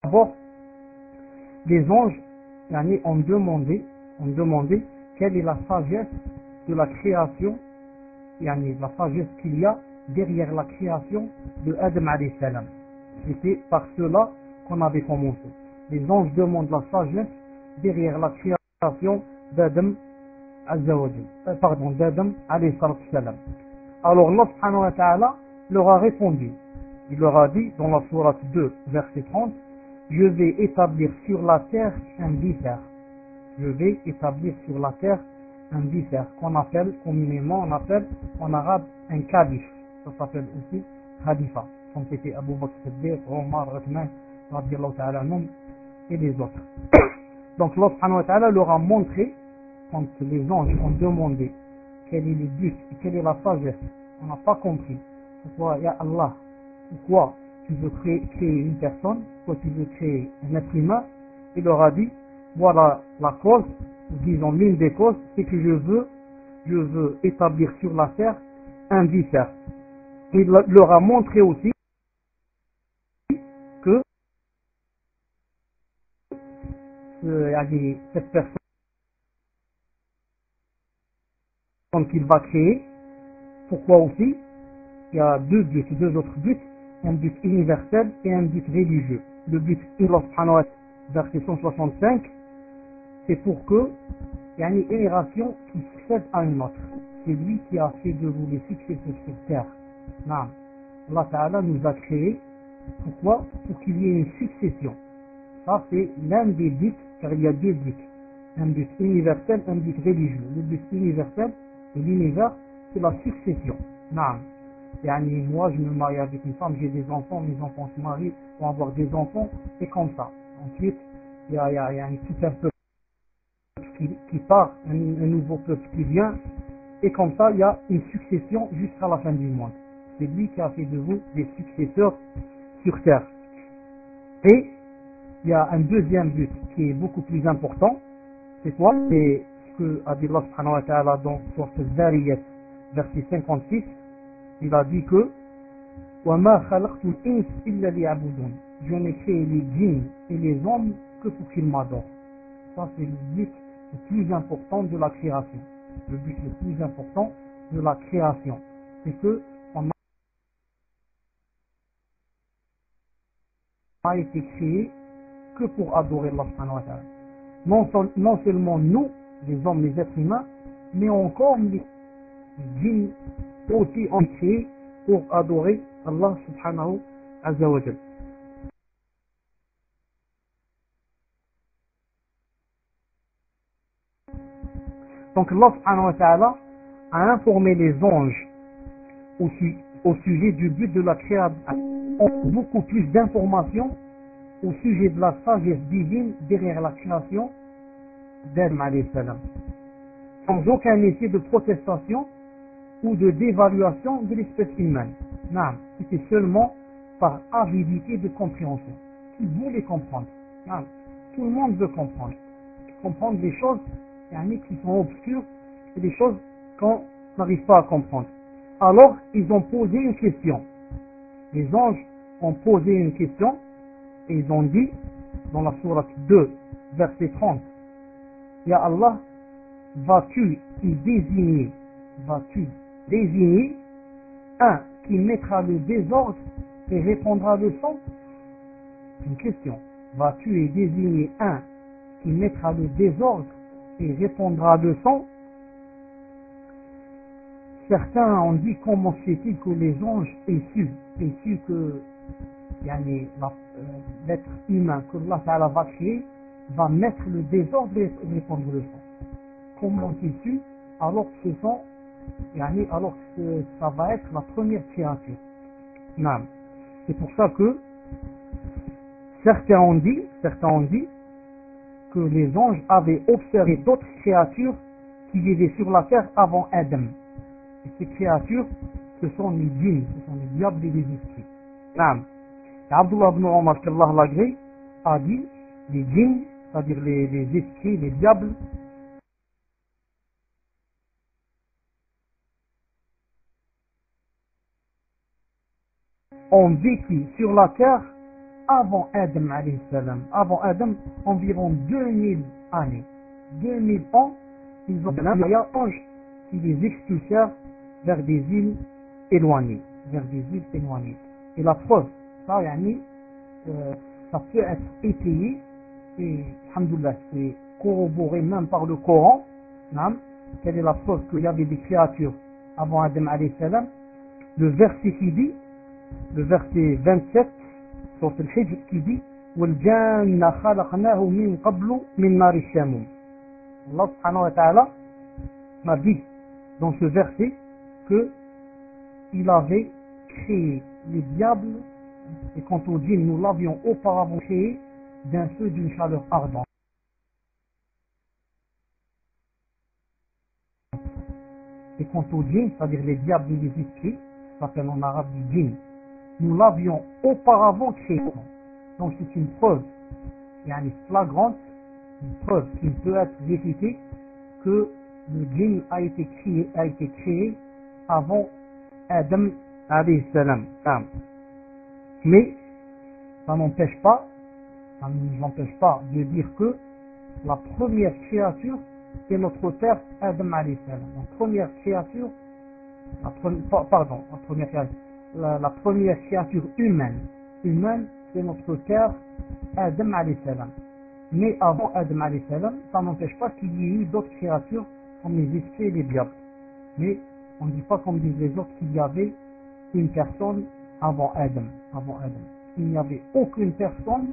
D'abord, les anges ont demandé quelle est la sagesse de la création, la sagesse qu'il y a derrière la création de Adam alayhi salam. C'était par cela qu'on avait commencé. Les anges demandent la sagesse derrière la création d'Adam d'Adam alayhi salam. Alors Allah subhanahu wa ta'ala leur a répondu. Il leur a dit dans la sourate 2, verset 30, je vais établir sur la terre un bifère. Je vais établir sur la terre un bifère qu'on appelle communément en arabe un calife. Ça s'appelle aussi khalifa, comme c'était Abu Bakr Siddiq, Omar, Uthman, radiallahu ta'ala anhum, et les autres. Donc Allah subhanahu wa ta'ala leur a montré, quand les anges ont demandé quel est le but et quelle est la sagesse, on n'a pas compris. Pourquoi, ya Allah, pourquoi tu veux créer une personne, pourquoi tu veux créer un être humain, il leur a dit, voilà la cause, disons l'une des causes, c'est que je veux établir sur la terre un bifère. Il leur a montré aussi que cette personne qu'il va créer, pourquoi aussi, il y a deux autres buts, un but universel et un but religieux. Le but, verset 165, c'est pour que il y a une génération qui succède à une autre. C'est lui qui a fait de vous les successeurs sur terre. Non. Allah Ta'ala nous a créés. Pourquoi? Pour qu'il y ait une succession. Ça, c'est l'un des buts, car il y a deux buts. Un but universel, un but religieux. Le but universel de l'univers, c'est la succession. Non. Moi, je me marie avec une femme, j'ai des enfants, mes enfants se marient, vont avoir des enfants, et comme ça. Ensuite, il y a tout un peuple qui part, un nouveau peuple qui vient, et comme ça, il y a une succession jusqu'à la fin du monde. C'est lui qui a fait de vous des successeurs sur terre. Et il y a un deuxième but qui est beaucoup plus important. C'est quoi? C'est ce que a dit Allah subhanahu wa ta'ala dans Sourate Al-Zariyat, verset 56. Il a dit que وَمَا خَلَقْتُ الْإِنسَ إِلَّا لِيَعْبُدُونِ. Je n'ai créé les djinns et les hommes que pour qu'ils m'adorent. Ça, c'est le but le plus important de la création. Le but le plus important de la création, c'est que on a été créé que pour adorer Allah subhanahu wa ta'ala. Non seulement nous, les hommes, les êtres humains, mais encore les djinns aussi ont été créés pour adorer Allah subhanahu wa ta'ala. Donc Allah subhanahu wa ta'ala a informé les anges au sujet du but de la création, beaucoup plus d'informations au sujet de la sagesse divine derrière la création d'Adam alayhi salam, sans aucun effet de protestation ou de dévaluation de l'espèce humaine. Non, c'était seulement par avidité de compréhension. Qui voulait comprendre? Non, tout le monde veut comprendre. Comprendre des choses qui sont obscures et des choses qu'on n'arrive pas à comprendre. Alors, ils ont posé une question. Les anges ont posé une question et ils ont dit, dans la sourate 2, verset 30, Ya Allah, vas-tu désigner un qui mettra le désordre et répandra le sang? Une question. Vas-tu désigner un qui mettra le désordre et répandra le sang? Certains ont dit, comment se fait-il que les anges aient su que l'être humain que Allah Ta'ala va créer va mettre le désordre et répandre le sang? Comment ont-ils su alors que ce sont alors que ça va être la première créature? Non. C'est pour ça que certains ont dit que les anges avaient observé d'autres créatures qui vivaient sur la terre avant Adam. Et ces créatures, ce sont les djinns, ce sont les diables et les esprits. Non. Abdullah ibn Omar, qu'Allah l'agrée, a dit, les djinns, c'est-à-dire les esprits, les diables, ont vécu sur la terre avant Adam alayhi salam, avant Adam, environ 2000 années, 2000 ans, ils ont un ange qui les expulsèrent vers des îles éloignées, vers des îles éloignées. Et la preuve, ça, ça peut être étayé, et alhamdoulilah, c'est corroboré même par le Coran. Quelle est la preuve qu'il y avait des créatures avant Adam alayhi salam? Le verset qui dit, le verset 27 sur le Hijr qui dit وَالْجَانَّ خَلَقْنَاهُ مِنْ قَبْلُ مِنْ نَارِ الشَّمُومِ. Allah subhanahu wa ta'ala m'a dit dans ce verset que il avait créé les diables, et quant au djinn, nous l'avions auparavant créé d'un feu d'une chaleur ardente. Et quant au djinn, c'est-à-dire les diables et les esprits, ça s'appelle en arabe du djinn, nous l'avions auparavant créé. Donc c'est une preuve flagrante, une preuve qui peut être réfutée que le djinn a été créé avant Adam alayhi salam. Mais ça n'empêche pas de dire que la première créature c'est notre père Adam alayhi salam. La première créature, la première créature humaine, c'est notre père Adam alayhi salam. Mais avant Adam alayhi salam, ça n'empêche pas qu'il y ait eu d'autres créatures comme les esprits et les diables. Mais on ne dit pas comme disent les autres qu'il y avait une personne avant Adam. Il n'y avait aucune personne,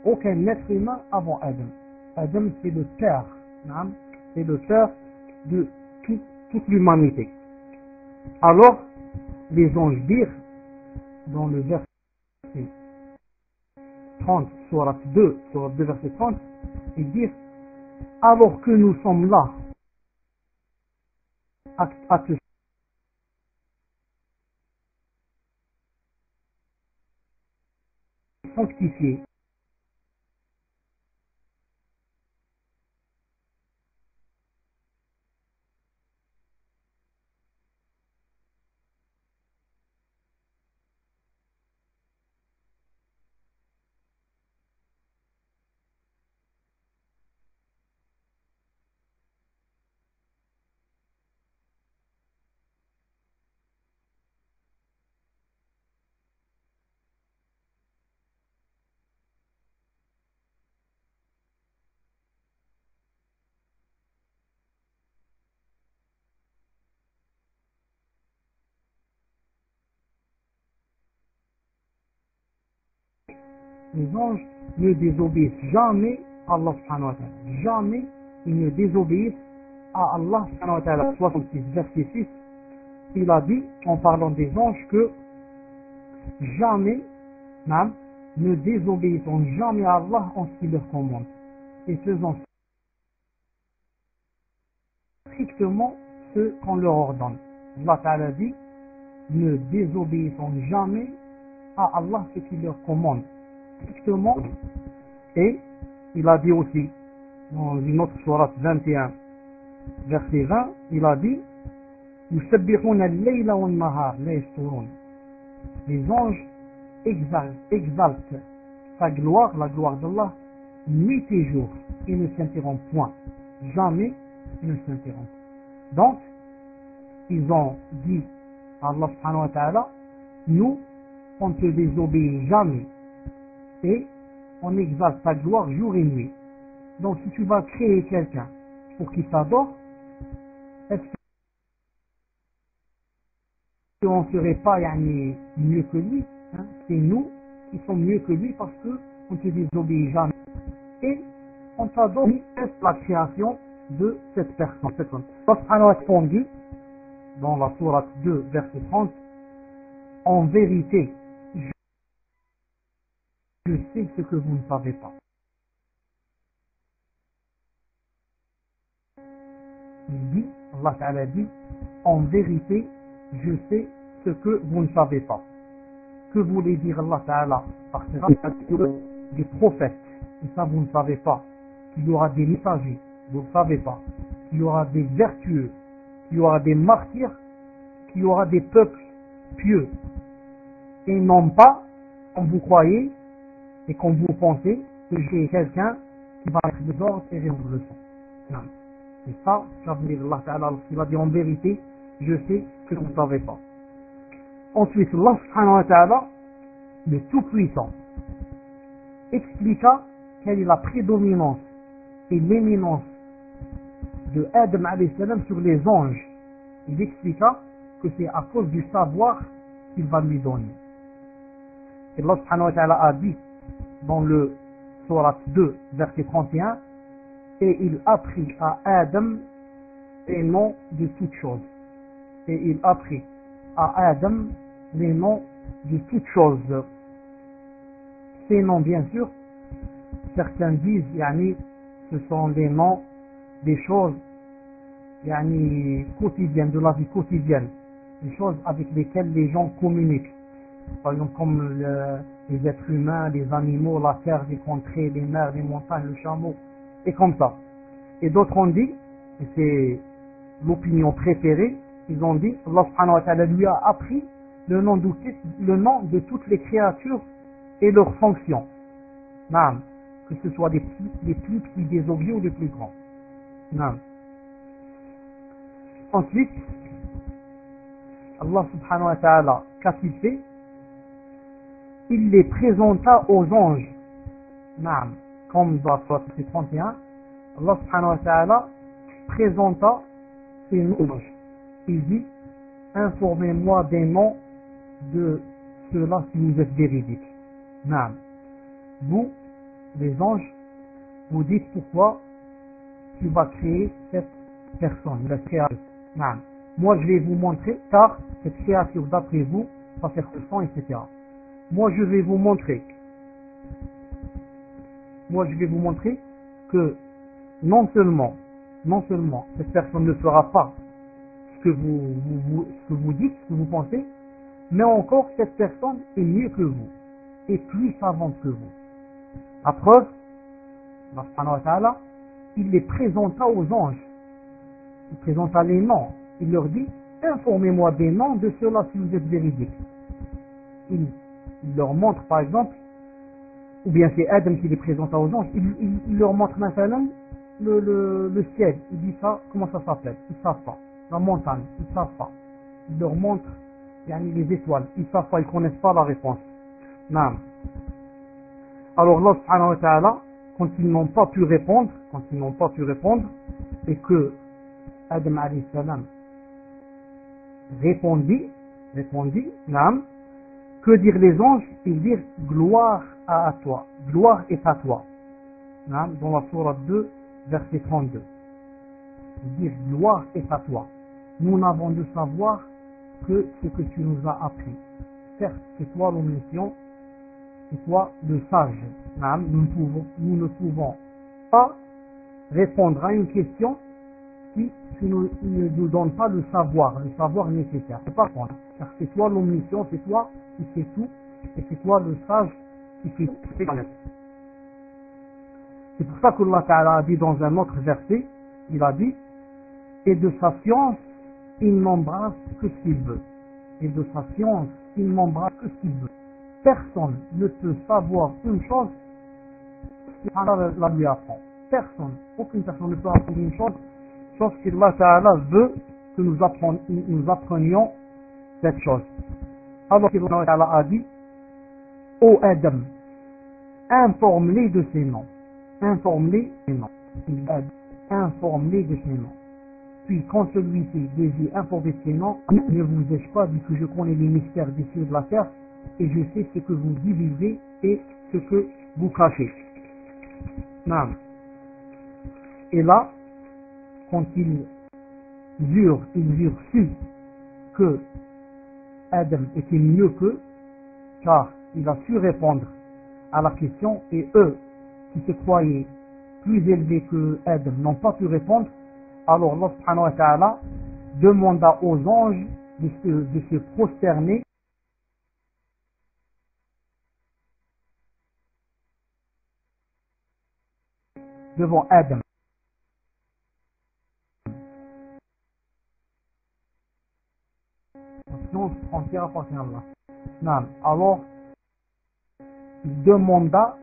aucun être humain avant Adam. Adam c'est le père, c'est le père de toute l'humanité. Alors, les anges dirent, dans le verset 30, surat 2, verset 30, ils dirent, alors que nous sommes là, à te sanctifier, les anges ne désobéissent jamais à Allah subhanahu wa ta'ala. Jamais ils ne désobéissent à Allah subhanahu wa ta'ala. 66, verset 6, il a dit, en parlant des anges, que jamais, ne désobéissons jamais à Allah en ce qu'il leur commande, et faisant strictement ce qu'on leur ordonne. Allah ta'ala dit, ne désobéissons jamais à Allah ce qu'il leur commande strictement. Et il a dit aussi dans une autre sourate 21 verset 20, il a dit les anges exaltent sa gloire, la gloire d'Allah, nuit et jour, et ne s'interrompent point, jamais ils ne s'interrompent. Donc ils ont dit à Allah subhanahu wa ta'ala, nous on ne te désobéit jamais et on exalte ta gloire jour et nuit. Donc si tu vas créer quelqu'un pour qu'il t'adore, est-ce qu'on ne serait pas mieux que lui? C'est nous qui sommes mieux que lui parce qu'on ne te désobéit jamais et on t'adore la création de cette personne. Allah a répondu dans la sourate 2 verset 30, en vérité je sais ce que vous ne savez pas. Il dit, Allah Ta'ala dit, en vérité, je sais ce que vous ne savez pas. Que voulait dire Allah Ta'ala par des prophètes? Et ça vous ne savez pas. Qu'il y aura des messagers, vous ne savez pas. Qu'il y aura des vertueux, qu'il y aura des martyrs, qu'il y aura des peuples pieux. Et non pas, comme vous croyez, et quand vous pensez que j'ai quelqu'un qui va être désordre et rendre le son. Non. C'est ça, ça veut dire Allah Ta'ala, il va dire en vérité, je sais que vous ne savez pas. Ensuite, Allah Subhanahu wa Ta'ala, le Tout-Puissant, expliqua quelle est la prédominance et l'éminence de Adam alayhi salam sur les anges. Il expliqua que c'est à cause du savoir qu'il va lui donner. Et Allah Subhanahu wa Ta'ala a dit dans le Surat 2, verset 31, et il apprit à Adam les noms de toutes choses. Et il apprit à Adam les noms de toutes choses. Ces noms, bien sûr, certains disent, ce sont les noms des choses quotidiennes, de la vie quotidienne, des choses avec lesquelles les gens communiquent. Par exemple, comme les êtres humains, les animaux, la terre, les contrées, les mers, les montagnes, le chameau, et comme ça. Et d'autres ont dit, et c'est l'opinion préférée, ils ont dit, Allah subhanahu wa ta'ala lui a appris le nom de toutes les créatures et leurs fonctions. Naam. Que ce soit les plus petits des objets ou les plus grands. Naam. Ensuite, Allah subhanahu wa ta'ala, qu'a-t-il fait? Il les présenta aux anges. Naam. Comme dans Surat 31, Allah subhanahu wa ta'ala présenta ces anges. Il dit, informez-moi des noms de ceux-là si vous êtes véridiques. Naam. Vous, les anges, vous dites pourquoi tu vas créer cette personne, la créature. Naam. Moi, je vais vous montrer, car cette créature, d'après vous, va faire ce son, etc. Moi, je vais vous montrer que non seulement cette personne ne fera pas ce que vous dites, ce que vous pensez, mais encore cette personne est mieux que vous, est plus savante que vous. La preuve, Allah subhanahu wa ta'ala, il les présenta aux anges, il présenta les noms, il leur dit, informez-moi des noms de ceux-là si vous êtes véridiques. Il leur montre par exemple, ou bien c'est Adam qui les présenta aux anges, il leur montre maintenant le ciel, il dit ça, comment ça s'appelle, ils ne savent pas. La montagne, ils ne savent pas. Il leur montre les étoiles, ils ne savent pas, ils ne connaissent pas la réponse. Non. Alors Allah subhanahu wa ta'ala, quand ils n'ont pas pu répondre, et que Adam alayhi salam répondit, naam, que dire les anges? Ils dirent gloire à toi, gloire est à toi. Naam, dans la sourate 2, verset 32. Ils dirent gloire est à toi. Nous n'avons de savoir que ce que tu nous as appris. Certes, c'est toi l'omniscient, c'est toi le sage. Naam, nous ne pouvons pas répondre à une question si tu ne nous donnes pas le savoir nécessaire. C'est pas quoi, car c'est toi l'omniscient, c'est toi qui sais tout, et c'est toi le sage qui fait tout. C'est pour ça qu'Allah Ta'ala a dit dans un autre verset, il a dit, et de sa science, il n'embrasse que ce qu'il veut. Et de sa science, il n'embrasse que ce qu'il veut. Personne ne peut savoir une chose si Allah la lui apprend. Aucune personne ne peut apprendre une chose sauf qu'Allah Ta'ala veut que nous apprenions cette chose. Alors qu'Allah Ta'ala a dit, ô Adam, informe-les de ces noms. Informe-les de ces noms. Puis quand celui-ci les a informés de ces noms, ne vous ai-je pas dit que je connais les mystères des cieux de la terre et je sais ce que vous divisez et ce que vous cachez. Non. Et là, quand ils eurent su que Adam était mieux qu'eux, car il a su répondre à la question, et eux, qui se croyaient plus élevés que Adam, n'ont pas pu répondre, alors Allah subhanahu wa ta'ala demanda aux anges de se prosterner devant Adam. La science entière appartient à Allah. Non. Alors, il demanda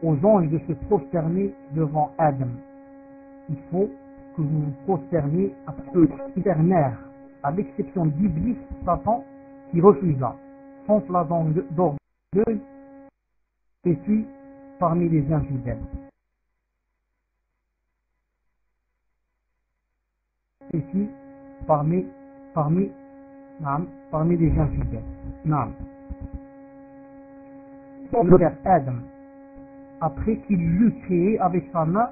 aux anges de se prosterner devant Adam. Il faut que vous vous prosterniez à ceux qui ternèrent, à l'exception d'Iblis, Satan, qui refusa, sans flason d'orgueil, et puis parmi les infidèles. Et puis parmi les infidèles. Non. Adam, après qu'il l'eut créé avec sa main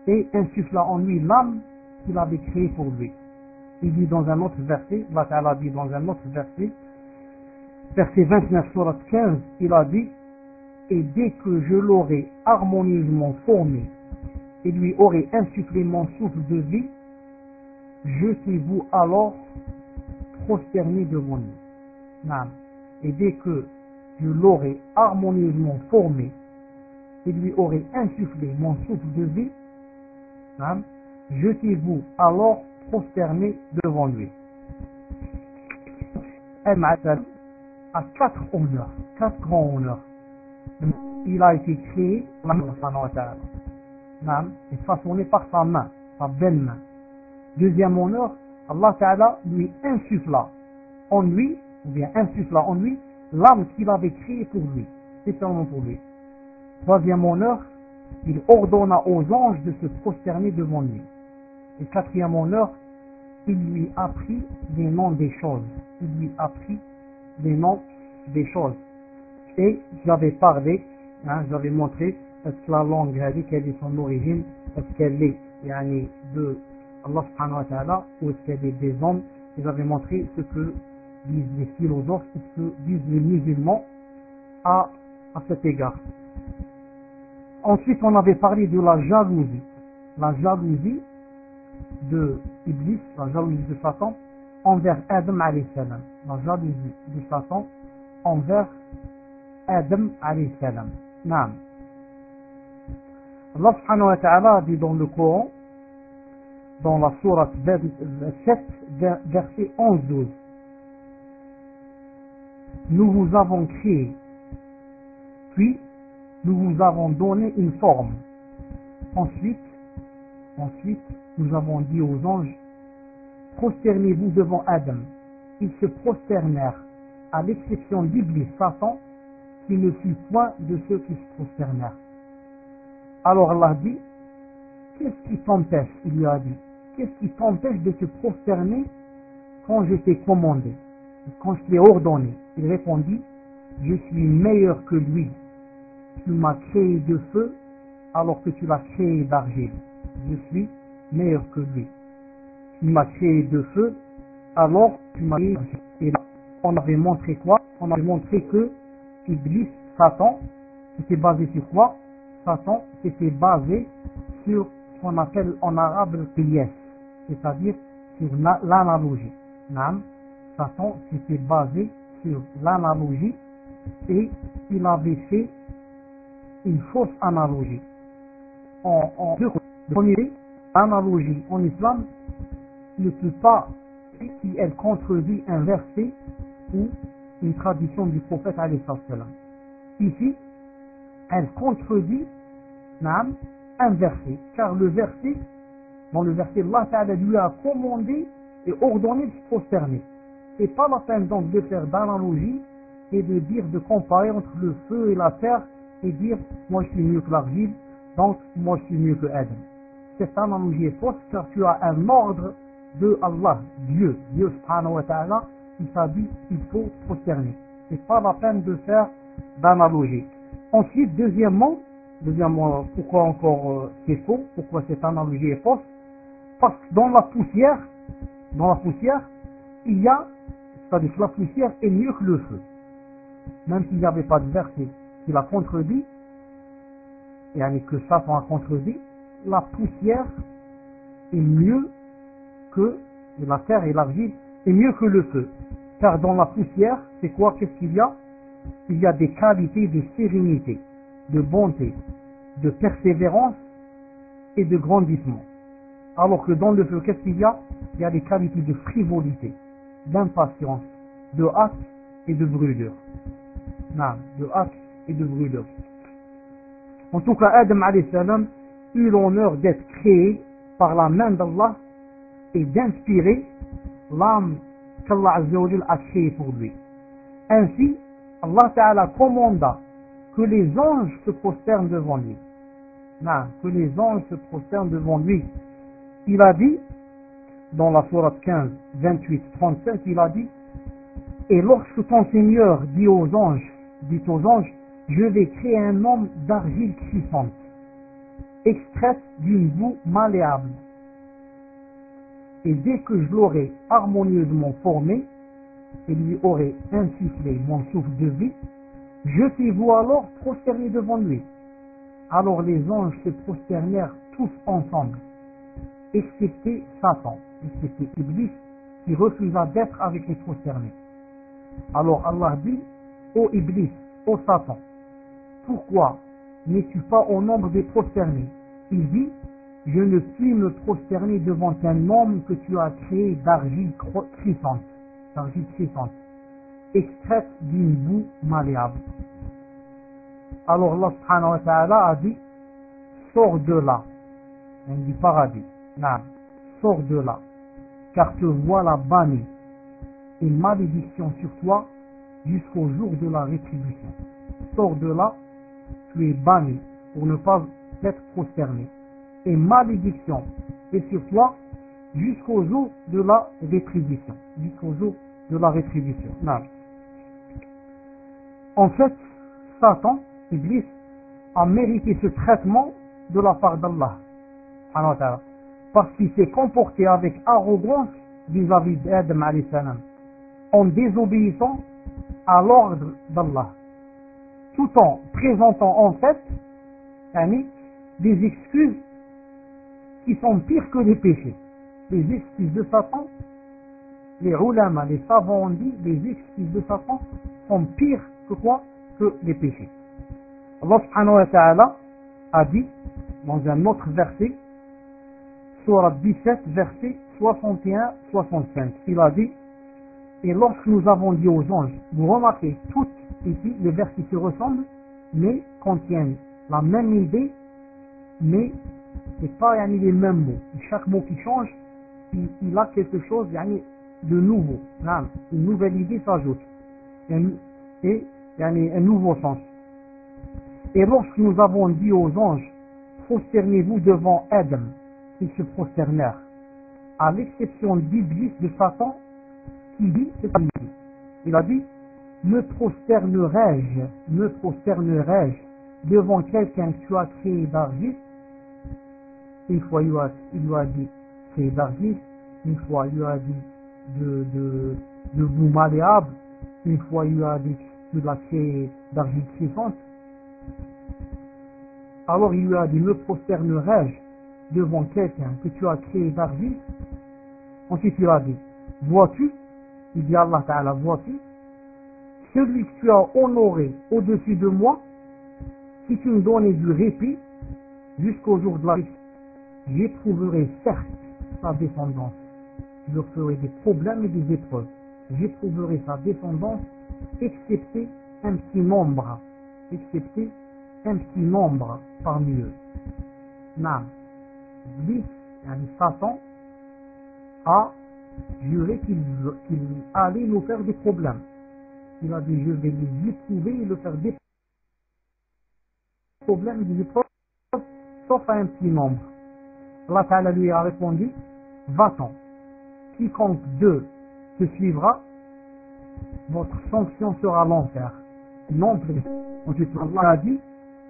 et insuffla en lui l'âme qu'il avait créée pour lui. Il dit dans un autre verset, Allah Ta'ala dit dans un autre verset, verset 29 surat 15, il a dit, et dès que je l'aurai harmonieusement formé et lui aurai insufflé mon souffle de vie, jetez-vous alors prosterné devant lui. Non. Et dès que je l'aurai harmonieusement formé et lui aurai insufflé mon souffle de vie, non, jetez-vous alors prosterné devant lui. Al-Ma'asal a 4 honneurs, 4 grands honneurs. Il a été créé par Allah et façonné par sa main, sa belle main. Deuxième honneur, Allah Ta'ala lui insuffla en lui, ou bien insuffla en lui, l'âme qu'il avait créée pour lui, spécialement pour lui. Troisième honneur, il ordonna aux anges de se prosterner devant lui. Et quatrième honneur, il lui apprit les noms des choses. Il lui apprit les noms des choses. Et j'avais parlé, j'avais montré, est-ce que la langue grecque, quelle est son origine, est-ce qu'elle est de Allah subhanahu wa ta'ala, ou est-ce qu'elle est des hommes. Et j'avais montré ce que disent les philosophes, ce que disent les musulmans à cet égard. Ensuite, on avait parlé de la jalousie. La jalousie de Iblis, la jalousie de Satan envers Adam alayhi salam. La jalousie de Satan envers Adam alayhi salam. Naam. Allah subhanahu wa ta'ala dit dans le Coran, dans la sourate 7, verset 11-12. Nous vous avons créé, puis nous vous avons donné une forme. Ensuite, nous avons dit aux anges, prosternez-vous devant Adam. Ils se prosternèrent, à l'exception d'Iblis, Satan, qui ne fut point de ceux qui se prosternèrent. Alors Allah dit, qu'est-ce qui t'empêche, il lui a dit, qu'est-ce qui t'empêche de te prosterner quand je t'ai commandé, quand je t'ai ordonné? Il répondit, je suis meilleur que lui. Tu m'as créé de feu alors que tu l'as créé d'argile. Je suis meilleur que lui. Tu m'as créé de feu alors tu m'as créé d'argile. Et là, on avait montré quoi? On avait montré que Iblis, Satan, c'était basé sur quoi? Satan s'était basé sur ce qu'on appelle en arabe le qiyas, c'est-à-dire sur l'analogie. Satan s'était basé sur l'analogie et il avait fait une fausse analogie. En premier, l'analogie en islam ne peut pas, si elle contredit un verset ou une tradition du prophète alayhi salam. Ici, elle contredit un verset, car le verset, dans le verset, Allah Ta'ala lui a commandé et ordonné de se prosterner. C'est pas la peine donc de faire d'analogie et de dire, de comparer entre le feu et la terre et dire, moi je suis mieux que l'argile, donc moi je suis mieux que Adam. Cette analogie est fausse car tu as un ordre de Allah, Dieu subhanahu wa ta'ala, qui t'a dit qu'il faut prosterner. C'est pas la peine de faire d'analogie. Ensuite, deuxièmement, pourquoi encore c'est faux, pourquoi cette analogie est fausse? Parce que dans la poussière, il y a, c'est-à-dire que la poussière est mieux que le feu. Même s'il n'y avait pas de verset qui l'a contredit, et que Satan a contredit, la poussière est mieux que la terre et l'argile, est mieux que le feu. Car dans la poussière, c'est quoi? Qu'est-ce qu'il y a? Il y a des qualités de sérénité, de bonté, de persévérance et de grandissement. Alors que dans le feu, qu'est-ce qu'il y a? Il y a des qualités de frivolité, d'impatience, de hâte et de brûlure. de hache et de brûlure. En tout cas, Adam alayhi salam eut l'honneur d'être créé par la main d'Allah et d'inspirer l'âme qu'Allah Azza wa Jal a créée pour lui. Ainsi, Allah Ta'ala commanda que les anges se prosternent devant lui. Que les anges se prosternent devant lui. Il a dit, dans la sourate 15, 28, 37, il a dit: et lorsque ton Seigneur dit aux anges, je vais créer un homme d'argile crissante, extraite d'une boue malléable. Et dès que je l'aurai harmonieusement formé et lui aurai insufflé mon souffle de vie, jetez-vous alors prosternés devant lui. Alors les anges se prosternèrent tous ensemble, excepté Satan, excepté Iblis, qui refusa d'être avec les prosternés. Alors Allah dit: ô Iblis, ô Satan, pourquoi n'es-tu pas au nombre des prosternés? Il dit: je ne puis me prosterner devant un homme que tu as créé d'argile crissante, extraite d'une boue malléable. Alors Allah subhanahu wa ta'ala a dit: sors de là, du paradis, sors de là, car te voilà banni, et malédiction sur toi jusqu'au jour de la rétribution. Sors de là, tu es banni pour ne pas être prosterné, et malédiction est sur toi jusqu'au jour de la rétribution. En fait, Satan, Iblis, a mérité ce traitement de la part d'Allah, parce qu'il s'est comporté avec arrogance vis-à-vis d'Adam alayhi salam, en désobéissant à l'ordre d'Allah, tout en présentant en fait des excuses qui sont pires que les péchés. Les excuses de Satan, les ulama, les savants ont dit, les excuses de Satan sont pires que quoi? Que les péchés. Allah subhanahu wa ta'ala a dit dans un autre verset, Sourate 17, verset 61-65, il a dit: et lorsque nous avons dit aux anges, vous remarquez, toutes ici, les versets se ressemblent, mais contiennent la même idée, mais ce n'est pas les mêmes mots. Chaque mot qui change, il a quelque chose de nouveau. Une nouvelle idée s'ajoute. Et un nouveau sens. Et lorsque nous avons dit aux anges, prosternez-vous devant Adam, ils se prosternèrent, à l'exception d'Iblis, de Satan, qui dit, il a dit: me prosternerai-je devant quelqu'un que tu as créé d'argile? Une fois il lui a dit créé d'argile, une fois il lui a dit de boue malléable, une fois il lui a dit que tu l'as créé d'argile crissante. Alors il lui a dit: me prosternerai-je devant quelqu'un que tu as créé d'argile? Ensuite il a dit: vois-tu, il dit Allah Ta'ala, vois-tu celui que tu as honoré au-dessus de moi, si tu me donnais du répit jusqu'au jour de la vie, j'éprouverai certes sa descendance, je leur ferai des problèmes et des épreuves, j'éprouverai sa descendance, excepté un petit nombre parmi eux. Iblis, Satan, a juré qu'il allait nous faire des problèmes. Il a dit: je vais les éprouver et leur faire des problèmes et des épreuves, sauf à un petit nombre. Allah Ta'ala lui a répondu: va-t'en, quiconque d'eux te suivra, votre sanction sera l'enfer. Non plus. Ensuite Allah a dit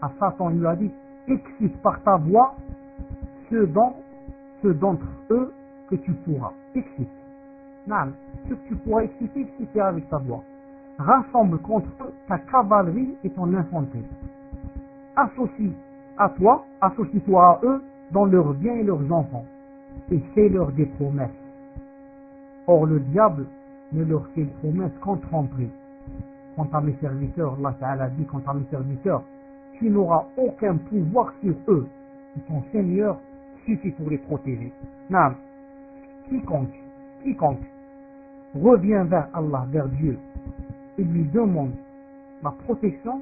à Satan, il lui a dit: excite par ta voix ceux d'entre eux que tu pourras. Excite. Ceux que tu pourras exciter avec ta voix. Rassemble contre eux ta cavalerie et ton infanterie. Associe-toi à eux dans leurs biens et leurs enfants, et fais-leur des promesses. Or le diable ne leur fait promesse qu'en tromperie. Quant à mes serviteurs, Allah Ta'ala dit: quant à mes serviteurs, tu n'auras aucun pouvoir sur eux, et ton Seigneur suffit pour les protéger. Quiconque revient vers Allah, vers Dieu, et lui demande la protection,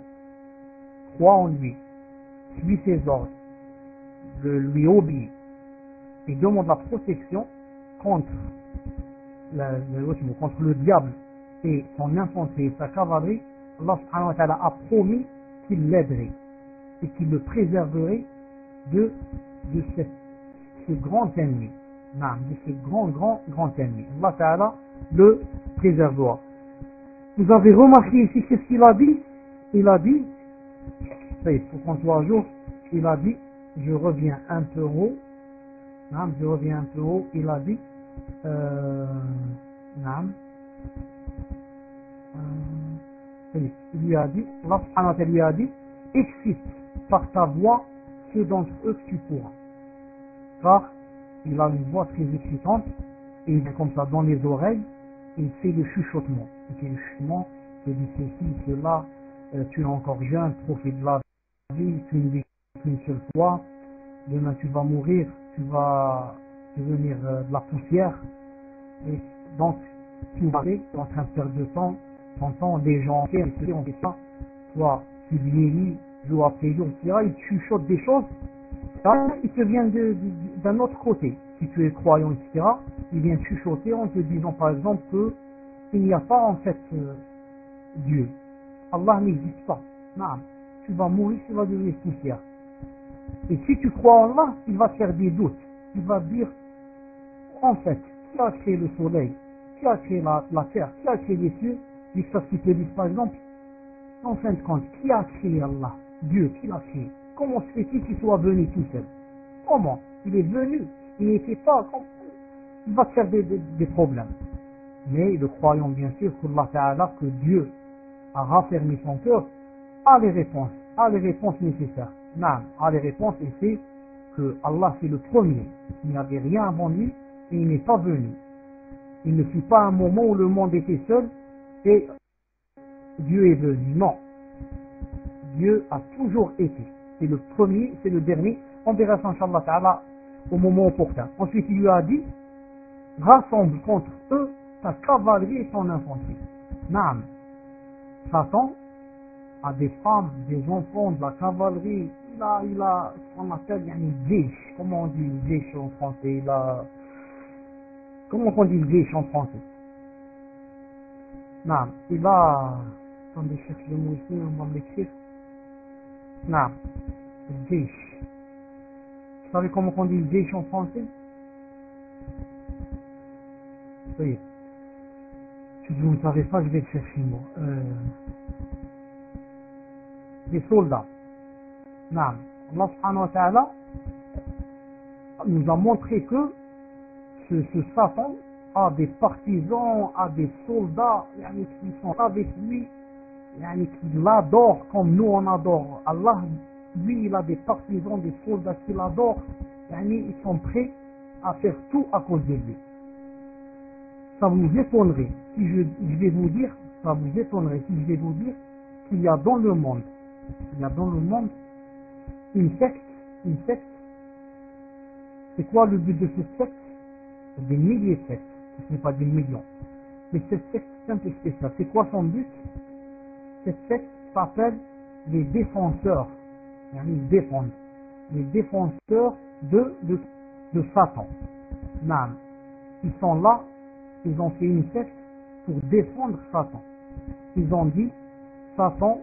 croit en lui, suit ses ordres, lui obéit et demande la protection contre contre le diable et son infanterie et sa cavalerie, Allah subhanahu wa ta'ala a promis qu'il l'aiderait et qu'il le préserverait de ce grand ennemi, de ce grand ennemi. Allah ta'ala le préservera. Vous avez remarqué ici qu'est-ce qu'il a dit? Il a dit, pour qu'on soit à jour, il a dit, je reviens un peu haut, il a dit, il lui a dit, Allah subhanahu wa ta'ala lui a dit, excite par ta voix ceux d'entre eux que tu pourras. Car il a une voix très excitante, et il est comme ça dans les oreilles, il fait le chuchotement. Il fait le chuchotement, il dit ceci, cela, tu es encore jeune, profite de la vie, tu ne vis qu'une seule fois, demain tu vas mourir, tu vas devenir de la poussière, et donc tu vas tu es en train de perdre de temps, ton temps, des gens on fait ça, toi tu vieillis, jour après jour, etc. Il te chuchote des choses, il te vient d'un autre côté. Si tu es croyant, etc., il vient te chuchoter en te disant par exemple que il n'y a pas en fait Dieu. Allah n'existe pas. Non. Tu vas mourir, tu vas devenir poussière. Et si tu crois en Allah, il va te faire des doutes. Il va te dire, en fait, qui a créé le soleil, qui a créé la terre, qui a créé les cieux, jusqu'à ce qu'il te dise par exemple, en fin de compte, qui a créé Allah, Dieu, qui l'a créé? Comment se fait-il qu'il soit venu tout seul? Comment? Il est venu, il n'était pas, il va te faire des problèmes. Mais le croyant bien sûr qu'Allah Ta'ala, que Dieu a raffermi son cœur, a les réponses nécessaires. Non, a les réponses, et c'est que Allah c'est le premier. Il n'y avait rien avant lui et il n'est pas venu. Il ne fut pas un moment où le monde était seul et Dieu est venu. Non. Dieu a toujours été. C'est le premier, c'est le dernier. On verra ça, Inch'Allah Ta'ala, au moment opportun. Ensuite, il lui a dit, rassemble contre eux ta cavalerie et ton infanterie. Naam. Satan a des femmes, des enfants, de la cavalerie. Il a ce qu'on appelle une geish. Comment on dit une geish en français? Comment on dit une geish en français? Naam. Il a... Attendez, je cherche le mot ici, on va me l'écrire. Naam. Geish. Vous savez comment on dit geish en français? Oui. Si vous ne savez pas, je vais le chercher moi. Des soldats. Non. Allah subhanahu wa ta'ala nous a montré que ce Satan a des partisans, a des soldats qui sont avec lui, qui l'adorent comme nous on adore Allah. Lui, il a des partisans, des soldats qui l'adorent. Ils sont prêts à faire tout à cause de lui. Ça vous étonnerait si je vais vous dire, qu'il y a dans le monde, une secte. C'est quoi le but de cette secte? Des milliers de sectes, ce n'est pas des millions. Mais cette secte, c'est un peu spécial. C'est quoi son but? Cette secte s'appelle les défenseurs. Ils défendent. Les défenseurs de Satan. Nam. Ils sont là, ils ont fait une secte pour défendre Satan. Ils ont dit, Satan,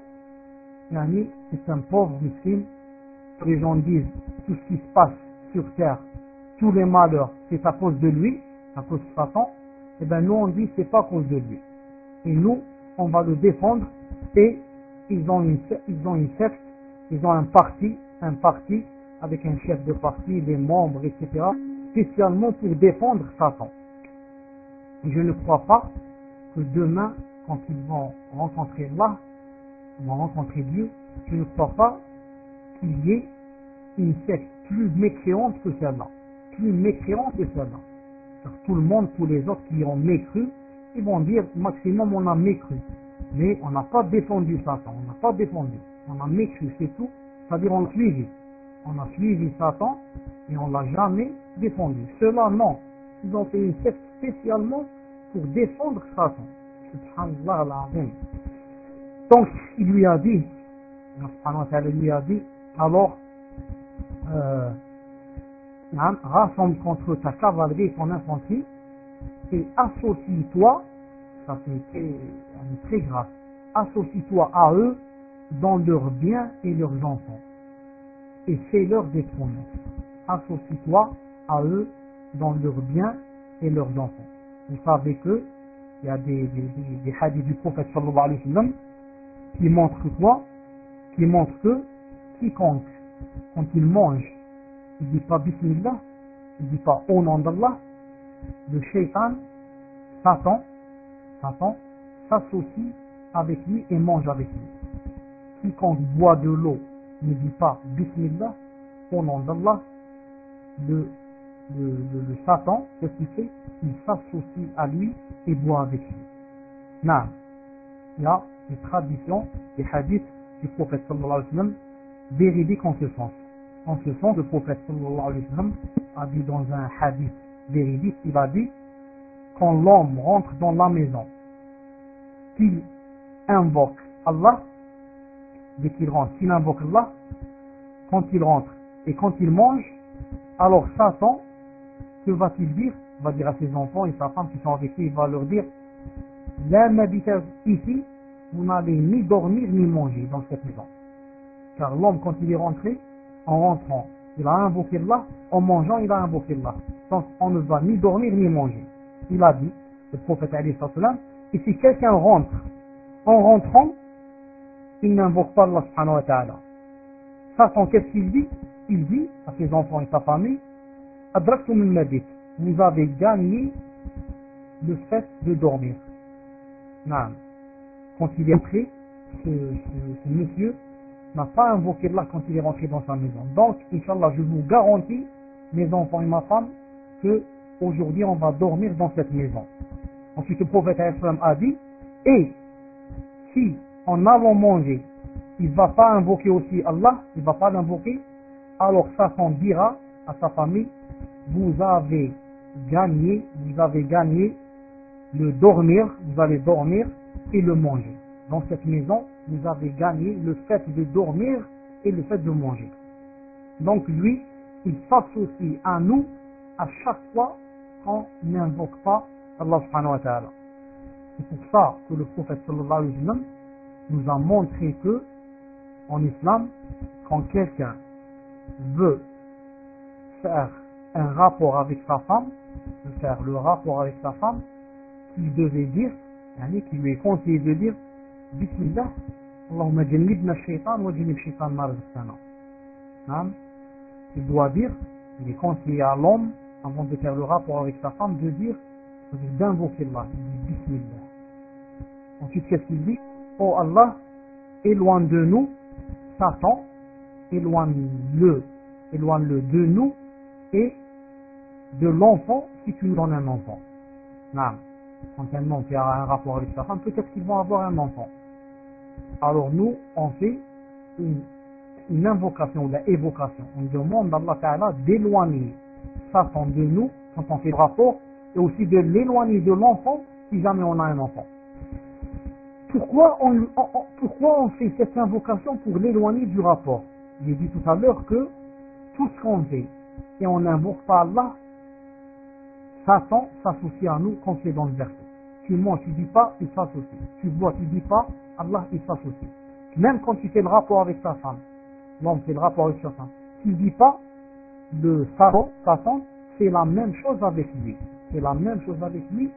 c'est un pauvre muslim. Les gens disent, tout ce qui se passe sur terre, tous les malheurs, c'est à cause de lui, à cause de Satan. Et bien nous on dit, c'est pas à cause de lui. Et nous, on va le défendre. Et ils ont une secte, ils ont un parti avec un chef de parti, des membres, etc. spécialement pour défendre Satan. Et je ne crois pas que demain, quand ils vont rencontrer Allah, ils vont rencontrer Dieu, je ne crois pas qu'il y ait une secte plus mécréante que celle-là. Car tout le monde, tous les autres qui ont mécru, ils vont dire maximum on a mécru. Mais on n'a pas défendu Satan, on a mécru, c'est tout. C'est-à-dire on l'a suivi. On a suivi Satan et on l'a jamais défendu. Ceux-là, non. Ils ont fait une secte spécialement pour défendre Satan. Subhanallah al-Azim. Donc, il lui a dit, Allah subhanahu wa ta'ala lui a dit, alors, rassemble contre ta cavalerie et ton infanterie et associe-toi, ça c'est très grave, associe-toi à eux dans leurs biens et leurs enfants et fais-leur des promesses. Associe-toi à eux dans leurs biens et leurs enfants. Vous savez que il y a des hadiths du prophète sallallahu alayhi wa sallam qui montrent quoi? Qui montrent que quiconque, quand il mange, il ne dit pas Bismillah, il ne dit pas au nom d'Allah, le shaitan, Satan, s'associe avec lui et mange avec lui. Quiconque boit de l'eau, ne dit pas Bismillah, au nom d'Allah, le Satan, qu'est-ce qu'il fait? Il s'associe à lui et boit avec lui. Non. Il y a des traditions, des hadiths du prophète sallallahu alayhi wa sallam véridiques en ce sens. En ce sens, le prophète sallallahu alayhi wa sallam a dit dans un hadith véridique, il a dit, quand l'homme rentre dans la maison, qu'il invoque Allah, dès qu'il rentre, qu'il invoque Allah, quand il rentre et quand il mange, alors Satan, que va-t-il dire? Il va dire à ses enfants et sa femme qui sont avec lui, il va leur dire, la m'habitez ici, vous n'allez ni dormir ni manger dans cette maison. Car l'homme, quand il est rentré, en rentrant, il a invoqué Allah, en mangeant, il a invoqué Allah. Donc, on ne va ni dormir ni manger. Il a dit, le prophète alayhi salam, et si quelqu'un rentre, en rentrant, il n'invoque pas Allah subhanahu wa ta'ala. Satan, qu'est-ce qu'il dit? Il dit à ses enfants et sa famille, adraktum min mabit, vous avez gagné le fait de dormir. Non. Quand il est entré, ce monsieur n'a pas invoqué Allah quand il est rentré dans sa maison. Donc, Inch'Allah, je vous garantis, mes enfants et ma femme, que aujourd'hui on va dormir dans cette maison. Ensuite, le prophète a dit, et si en allant manger, il ne va pas invoquer aussi Allah, il ne va pas l'invoquer, alors Satan dira à sa famille, vous avez gagné le dormir, vous allez dormir et le manger. Dans cette maison, vous avez gagné le fait de dormir et le fait de manger. Donc lui, il s'associe à nous à chaque fois qu'on n'invoque pas Allah subhanahu wa ta'ala. C'est pour ça que le prophète sallallahu alayhi wa sallam nous a montré que, en islam, quand quelqu'un veut faire un rapport avec sa femme, qu'il devait dire, qu'il lui est conseillé de dire Bismillah, Allahumma jannibna shaitan wa jannib shaitan ma razaqtana. Il doit dire, il est conseillé à l'homme, avant de faire le rapport avec sa femme, de dire, d'invoquer Allah, il dit Bismillah. Ensuite, qu'est-ce qu'il dit? Oh Allah, éloigne de nous Satan, éloigne-le de nous et de l'enfant si tu nous donnes un enfant. Non. Quand un homme fait un rapport avec sa femme, peut-être qu'ils vont avoir un enfant. Alors nous, on fait une invocation ou une évocation. On demande à Allah Ta'ala d'éloigner Satan de nous quand on fait le rapport et aussi de l'éloigner de l'enfant si jamais on a un enfant. Pourquoi on fait cette invocation pour l'éloigner du rapport? J'ai dit tout à l'heure que tout ce qu'on fait et on n'invoque pas Allah, Satan s'associe à nous quand c'est dans le verset. Tu manges, tu dis pas, il s'associe. Tu bois, tu dis pas, Allah, il s'associe. Même quand tu fais le rapport avec ta femme, l'homme fait le rapport avec sa femme, tu dis pas, le Satan, c'est la même chose avec lui. C'est la même chose avec lui,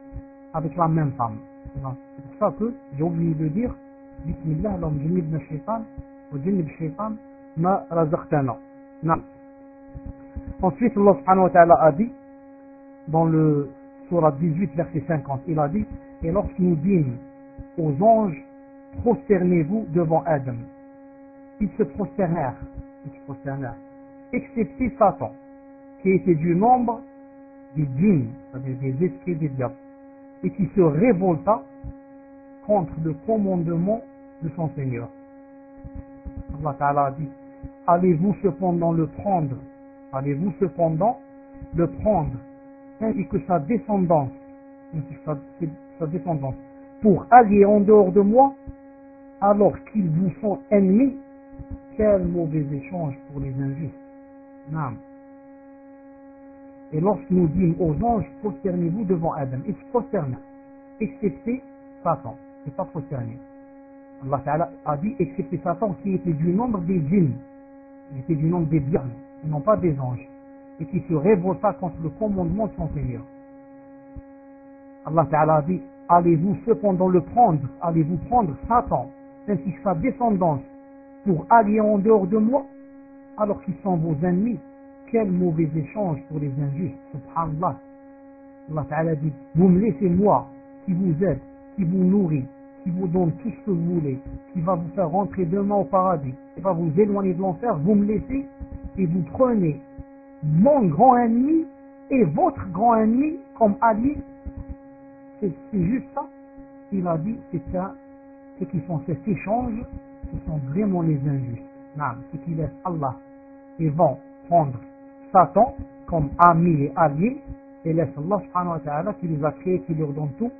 avec la même femme. C'est pour ça que j'ai oublié de dire, Bismillah, l'homme jannibna shaitan, wa jannib shaitan, ma razaqtana. Ensuite, Allah subhanahu wa ta'ala a dit, dans le Surah 18, verset 50, il a dit, et lorsque nous dîmes aux anges, prosternez-vous devant Adam. Ils se prosternèrent, excepté Satan, qui était du nombre des djinns, c'est-à-dire des esprits des diables, et qui se révolta contre le commandement de son Seigneur. Allah Ta'ala a dit, allez-vous cependant le prendre, ainsi que sa descendance, pour allier en dehors de moi, alors qu'ils vous sont ennemis, quel mauvais échange pour les injustes. Non. Et lorsque nous dîmes aux anges, prosternez-vous devant Adam, ils se prosternent, excepté Satan, c'est pas prosterné. Allah Ta'ala a dit excepté Satan qui était du nombre des djinns, il était du nombre des biens, et non pas des anges, et qui se révolta contre le commandement de son Seigneur. Allah Ta'ala a dit, allez-vous cependant allez-vous prendre Satan, ainsi que sa descendance, pour allier en dehors de moi, alors qu'ils sont vos ennemis. Quel mauvais échange pour les injustes, subhanallah. Allah Ta'ala dit, vous me laissez moi, qui vous aide, qui vous nourrit, qui vous donne tout ce que vous voulez, qui va vous faire rentrer demain au paradis, qui va vous éloigner de l'enfer, vous me laissez et vous prenez mon grand ennemi et votre grand ennemi comme allié. C'est juste ça. Il a dit, ceux qui font cet échange, ce sont vraiment les injustes. Non, ceux qui laissent Allah et vont prendre Satan comme ami et allié et laissent Allah subhanahu wa ta'ala qui les a créés, qui leur donne tout,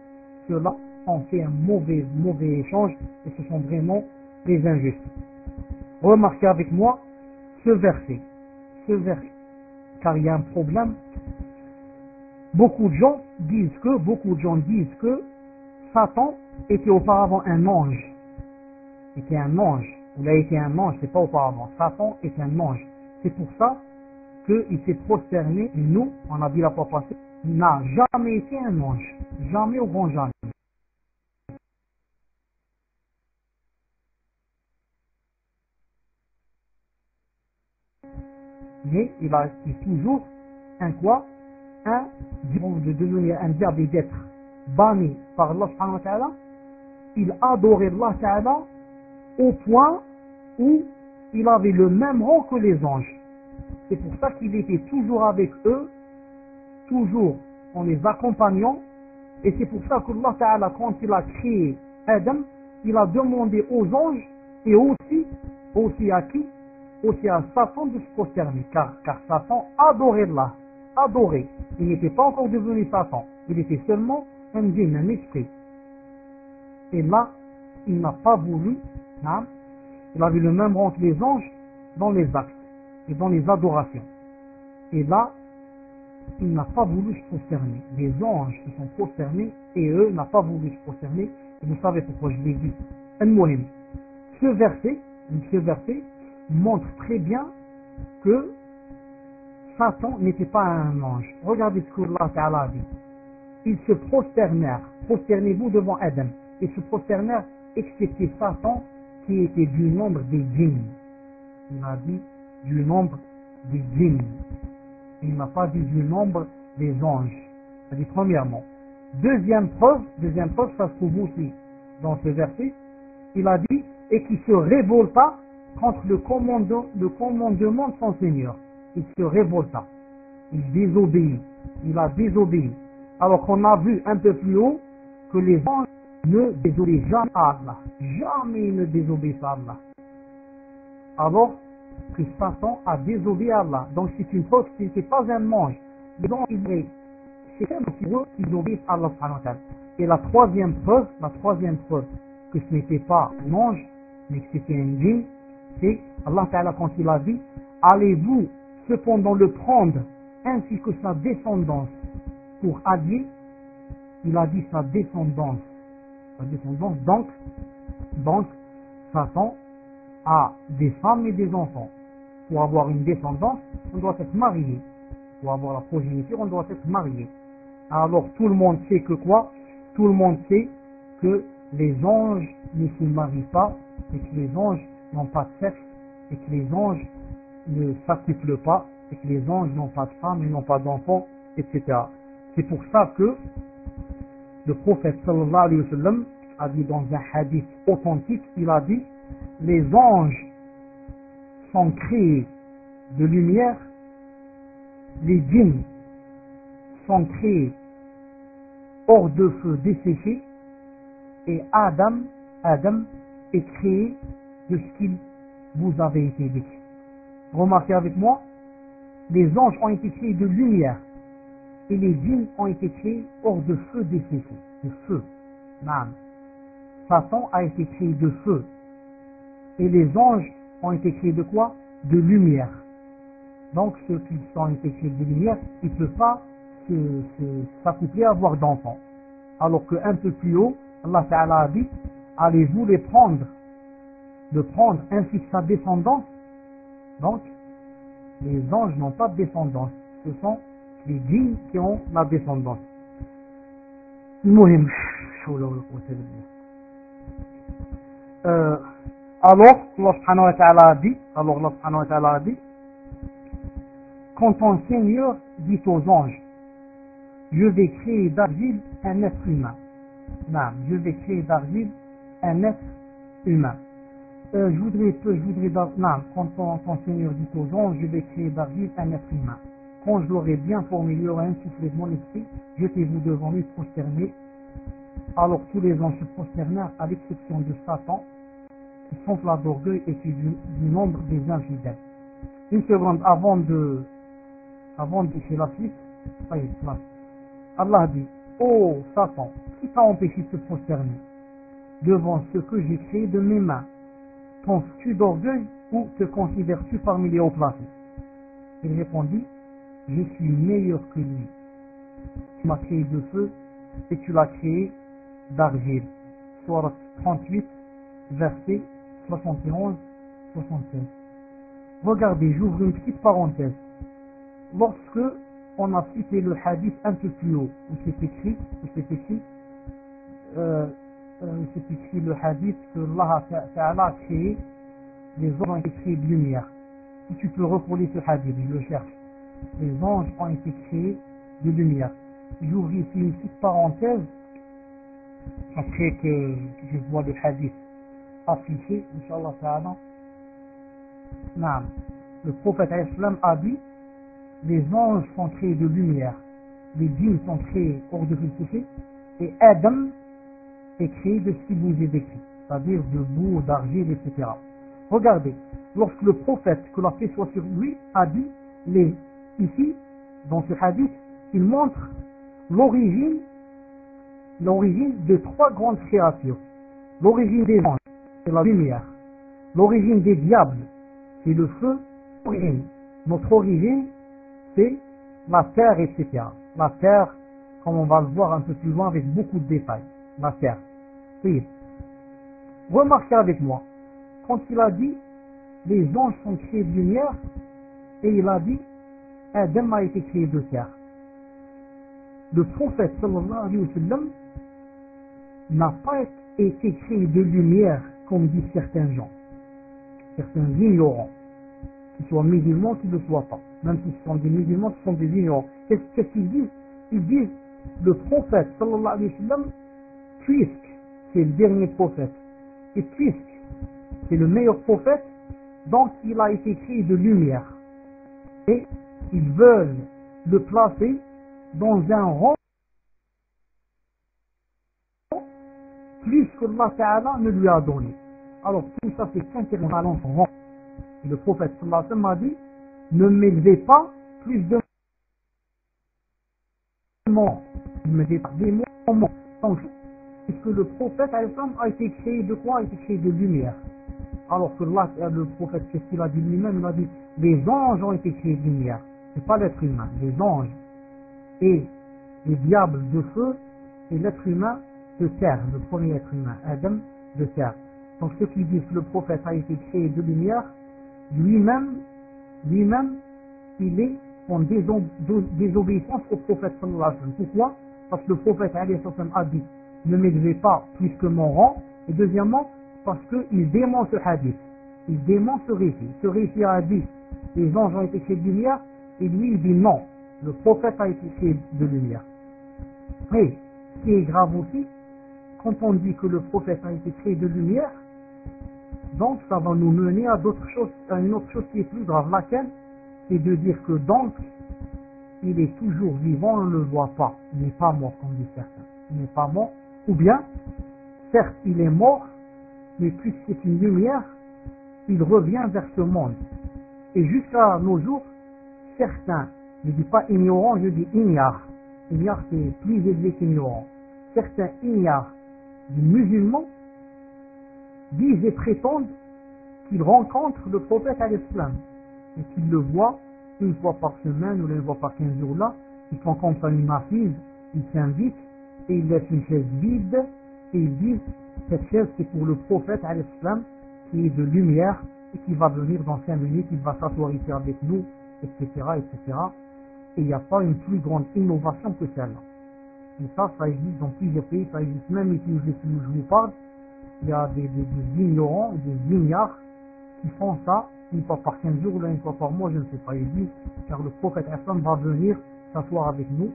ceux-là ont fait un mauvais échange et ce sont vraiment les injustes. Remarquez avec moi ce verset, car il y a un problème. Beaucoup de gens disent que Satan était auparavant un ange. Il a été un ange, c'est pas auparavant. Satan est un ange. C'est pour ça qu'il s'est prosterné, et nous, on a dit la fois passée, il n'a jamais été un ange. Jamais au grand jamais. Mais il a été toujours de devenir un diable d'être banni par Allah subhanahu wa ta'ala. Il adorait Allah ta'ala au point où il avait le même rang que les anges. C'est pour ça qu'il était toujours avec eux, toujours en les accompagnant. Et c'est pour ça qu'Allah Ta'ala, quand il a créé Adam, il a demandé aux anges et aussi à qui? Aussi à Satan de se prosterner. Car Satan adorait Allah. Adorait. Il n'était pas encore devenu Satan. Il était seulement un djinn, un esprit. Et là, il n'a pas voulu, hein, il avait le même rang que les anges dans les actes et dans les adorations. Et là, il n'a pas voulu se prosterner. Les anges se sont prosternés et eux n'ont pas voulu se prosterner. Et vous savez pourquoi je l'ai dit. Ce verset montre très bien que Satan n'était pas un ange. Regardez ce que Allah Ta'ala a dit. Ils se prosternèrent. Prosternez-vous devant Adam. Ils se prosternèrent excepté Satan qui était du nombre des djinns. Il a dit du nombre des djinns. Il n'a pas dit du nombre des anges. Il a dit premièrement. Deuxième preuve, ça se trouve aussi dans ce verset. Il a dit et qui se révolta contre le commandement de son Seigneur. Il se révolta. Il a désobéi. Alors qu'on a vu un peu plus haut que les anges ne désobéissent jamais à Allah. Jamais ils ne désobéissent à Allah. Alors que Satan a désobéi à Allah. Donc c'est une preuve que ce n'était pas un ange. Les anges, c'est pour eux qu'ils obéissent à Allah. Et la troisième preuve que ce n'était pas un ange, mais que c'était un djinn, c'est Allah Ta'ala quand il a dit allez-vous cependant le prendre ainsi que sa descendance pour allier. Il a dit sa descendance donc Satan a des femmes et des enfants. Pour avoir une descendance, on doit être marié. Pour avoir la progéniture, on doit être marié. Alors tout le monde sait que quoi? Tout le monde sait que les anges ne se marient pas, et que les anges n'ont pas de sexe, et que les anges ne s'accouplent pas, et que les anges n'ont pas de femmes, ils n'ont pas d'enfants, etc. C'est pour ça que le prophète sallallahu alayhi wa sallam a dit dans un hadith authentique, il a dit les anges sont créés de lumière, les djinns sont créés hors de feu desséché, et Adam est créé de ce qu'il vous avait été décrit. Remarquez avec moi, les anges ont été créés de lumière et les djinns ont été créés hors de feu desséché, de feu. Satan a été créé de feu. Et les anges ont été créés de quoi? De lumière. Donc ceux qui ont été créés de lumière, ils ne peuvent pas s'accoupler à avoir d'enfants. Alors qu'un peu plus haut, Allah Ta'ala a dit, allez-vous les prendre, de prendre ainsi que sa descendance? Donc, les anges n'ont pas de descendance. Ce sont les djinns qui ont la descendance. Mohim. Alors, Allah subhanahu wa ta'ala a dit, quand ton Seigneur dit aux anges, je vais créer d'argile un être humain. Non, je vais créer d'argile un être humain. Je voudrais quand ton Seigneur dit aux anges, je vais créer d'argile un être humain. Quand je l'aurai bien formulé, j'aurai insoufflé de mon esprit, jetez-vous devant lui, prosternez. Alors tous les anges se prosternèrent, à l'exception de Satan, qui s'enfla d'orgueil et qui est du nombre des infidèles. Une seconde avant de faire la suite, Allah dit, oh Satan, qui t'a empêché de te prosterner devant ce que j'ai créé de mes mains? Penses-tu d'orgueil ou te considères-tu parmi les hauts placés? Il répondit, je suis meilleur que lui. Tu m'as créé de feu et tu l'as créé d'argile. Sourate 38, verset 71-76. Regardez, j'ouvre une petite parenthèse. Lorsque on a cité le hadith un peu plus haut, où c'est écrit le hadith que Allah Ta'ala a créé, les anges ont été créés de lumière. Si tu peux recoller ce hadith, je le cherche. Les anges ont été créés de lumière. J'ouvre ici une petite parenthèse, après que je vois le hadith affiché, Inch'Allah Ta'ala. Non. Le prophète a dit, les anges sont créés de lumière, les djinns sont créés hors de fil, et Adam est créé de ce qui vous est décrit, c'est-à-dire de boue, d'argile, etc. Regardez, lorsque le prophète, que la paix soit sur lui, a dit, ici, dans ce hadith, il montre l'origine de trois grandes créatures. L'origine des anges, c'est la lumière. L'origine des diables, c'est le feu. Notre origine, c'est la terre, etc. La terre, comme on va le voir un peu plus loin avec beaucoup de détails. La terre. Oui. Remarquez avec moi, quand il a dit, les anges sont créés de lumière, et il a dit, Adam a été créé de terre. Le prophète, sallallahu alayhi wa sallam, n'a pas été créé de lumière, comme disent certains gens, certains ignorants, qu'ils soient musulmans, qu'ils ne le soient pas. Même si ce sont des musulmans, ce sont des ignorants. Qu'est-ce qu'ils disent? Ils disent, le prophète, sallallahu alayhi wa sallam, puisque c'est le dernier prophète, et puisque c'est le meilleur prophète, donc il a été créé de lumière. Et ils veulent le placer dans un rang plus que Allah Ta'ala ne lui a donné. Alors tout ça c'est qu'intéressant dans son rang. Et le prophète sallallahu alayhi wa sallam a dit, ne m'élevez pas plus de mots, ne m'élevez pas des mots. Donc, puisque le prophète a été créé de quoi? A été créé de lumière. Alors que là, le prophète, qu'est-ce qu'il a dit lui-même? Il a dit, les anges ont été créés de lumière. C'est pas l'être humain, les anges. Et les diables de feu, et l'être humain de terre, le premier être humain, Adam de terre. Donc ceux qui disent que le prophète a été créé de lumière, lui-même, il est en désobéissance au prophète sallallahu alayhi wa sallam. Pourquoi? Parce que le prophète alayhi wa sallam a dit, ne m'élevez pas plus que mon rang. Et deuxièmement, parce qu'il dément ce hadith. Il dément ce récit. Ce récit a dit, les anges ont été créés de lumière, et lui il dit non, le prophète a été créé de lumière. Et ce qui est grave aussi, quand on dit que le prophète a été créé de lumière, donc ça va nous mener à d'autres choses, à une autre chose qui est plus grave, laquelle c'est de dire que donc il est toujours vivant, on ne le voit pas, il n'est pas mort comme dit certains, il n'est pas mort, ou bien certes il est mort, mais puisque c'est une lumière, il revient vers ce monde. Et jusqu'à nos jours, certains, je ne dis pas ignorants, je dis ignares. Ignare c'est plus élevé qu'ignorant. Certains ignares du musulman disent et prétendent qu'ils rencontrent le prophète à l'islam et qu'ils le voient une fois par semaine ou une fois par 15 jours là, ils sont comme ça une assise, ils s'invitent et ils laissent une chaise vide et ils disent cette chaise c'est pour le prophète à l'islam qui est de lumière et qui va venir dans 5 minutes, il va s'asseoir ici avec nous, etc., etc. Et il n'y a pas une plus grande innovation que celle-là. Et ça existe dans plusieurs pays, ça existe même ici où je vous parle. Il y a des ignorants, des ignares qui font ça une fois par 15 jours ou une fois par mois, je ne sais pas. Ils disent, car le prophète Hassan va venir s'asseoir avec nous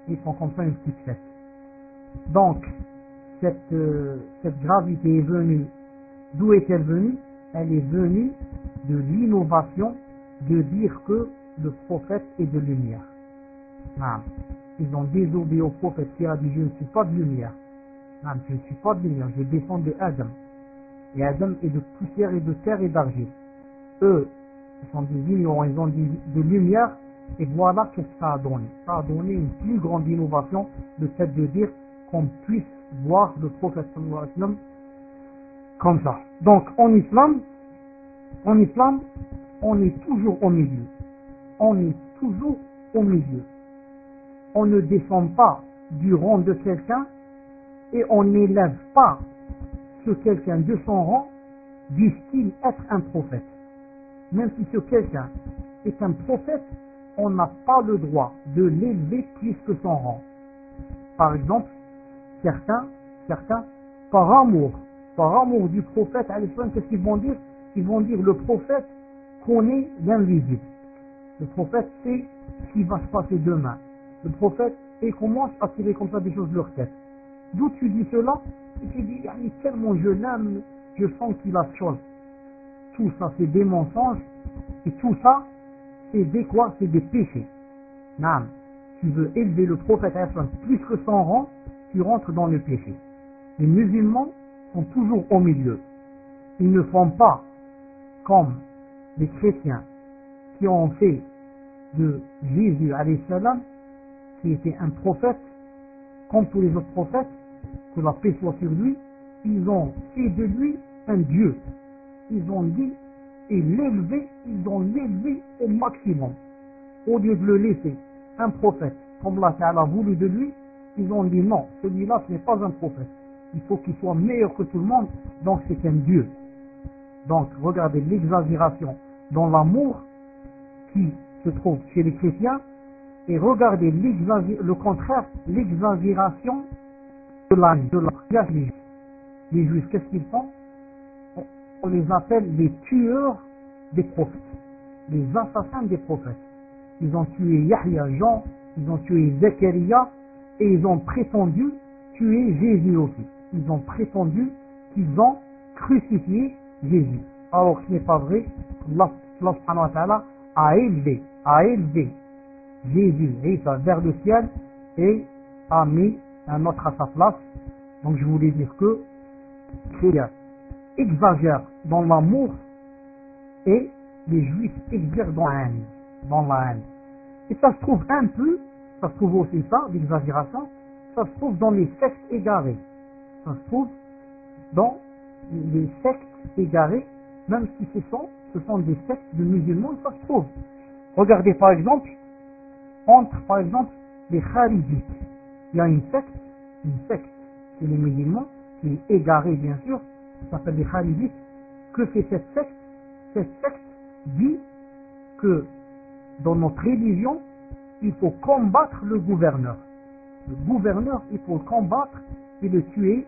et ils font comme ça une petite fête. Donc, cette gravité est venue, d'où est-elle venue? Elle est venue de l'innovation de dire que le prophète est de lumière. Non. Ils ont désobéi au prophète qui a dit je ne suis pas de lumière. Non, je ne suis pas de lumière, je descends de Adam. Et Adam est de poussière et de terre et d'argile. Eux, ils sont des ignorants, ils ont dit de lumière, et voilà qu'est-ce que ça a donné. Ça a donné une plus grande innovation, le fait de dire qu'on puisse voir le prophète sallallahu alayhi wa sallam comme ça. Donc en islam, on est toujours au milieu. On est toujours au milieu. On ne descend pas du rang de quelqu'un et on n'élève pas ce quelqu'un de son rang du style être un prophète. Même si ce quelqu'un est un prophète, on n'a pas le droit de l'élever plus que son rang. Par exemple, certains, par amour du prophète, qu'est-ce qu'ils vont dire? Ils vont dire le prophète connaît l'invisible. Le prophète sait ce qui va se passer demain. Le prophète et commence à tirer comme ça des choses de leur tête. D'où tu dis cela? Et tu dis, tellement je l'aime, je sens qu'il a chose. Tout ça, c'est des mensonges. Et tout ça, c'est des quoi? C'est des péchés. Non. Tu veux élever le prophète plus que son rang, tu rentres dans le péché. Les musulmans sont toujours au milieu. Ils ne font pas comme les chrétiens qui ont fait de Jésus alayhi salam, qui était un prophète, comme tous les autres prophètes, que la paix soit sur lui, ils ont fait de lui un Dieu. Ils ont dit, et ils ont l'élevé au maximum. Au lieu de le laisser un prophète, comme Allah Ta'ala a voulu de lui, ils ont dit non, celui-là ce n'est pas un prophète. Il faut qu'il soit meilleur que tout le monde, donc c'est un Dieu. Donc regardez l'exagération dans l'amour qui se trouve chez les chrétiens, et regardez le contraire, l'exagération de la juifs. Les juifs, qu'est-ce qu'ils font? On les appelle les tueurs des prophètes, les assassins des prophètes. Ils ont tué Yahya, Jean, ils ont tué Zachariah, et ils ont prétendu tuer Jésus aussi. Ils ont prétendu qu'ils ont crucifié Jésus. Alors ce n'est pas vrai. Allah subhanahu wa ta'ala a élevé Jésus vers le ciel et a mis un autre à sa place. Donc je voulais dire que chrétiens exagèrent dans l'amour et les juifs exagèrent dans la haine. Et ça se trouve ça se trouve aussi ça, l'exagération, ça se trouve dans les sectes égarées. Ça se trouve dans les sectes égarées, même si ce sont des sectes de musulmans, ça se trouve. Regardez par exemple, entre par exemple les Kharijites. Il y a une secte chez les musulmans, qui est égarée bien sûr, qui s'appelle les Kharijites. Que fait cette secte? Cette secte dit que dans notre religion, il faut combattre le gouverneur. Le gouverneur, il faut le combattre et le tuer,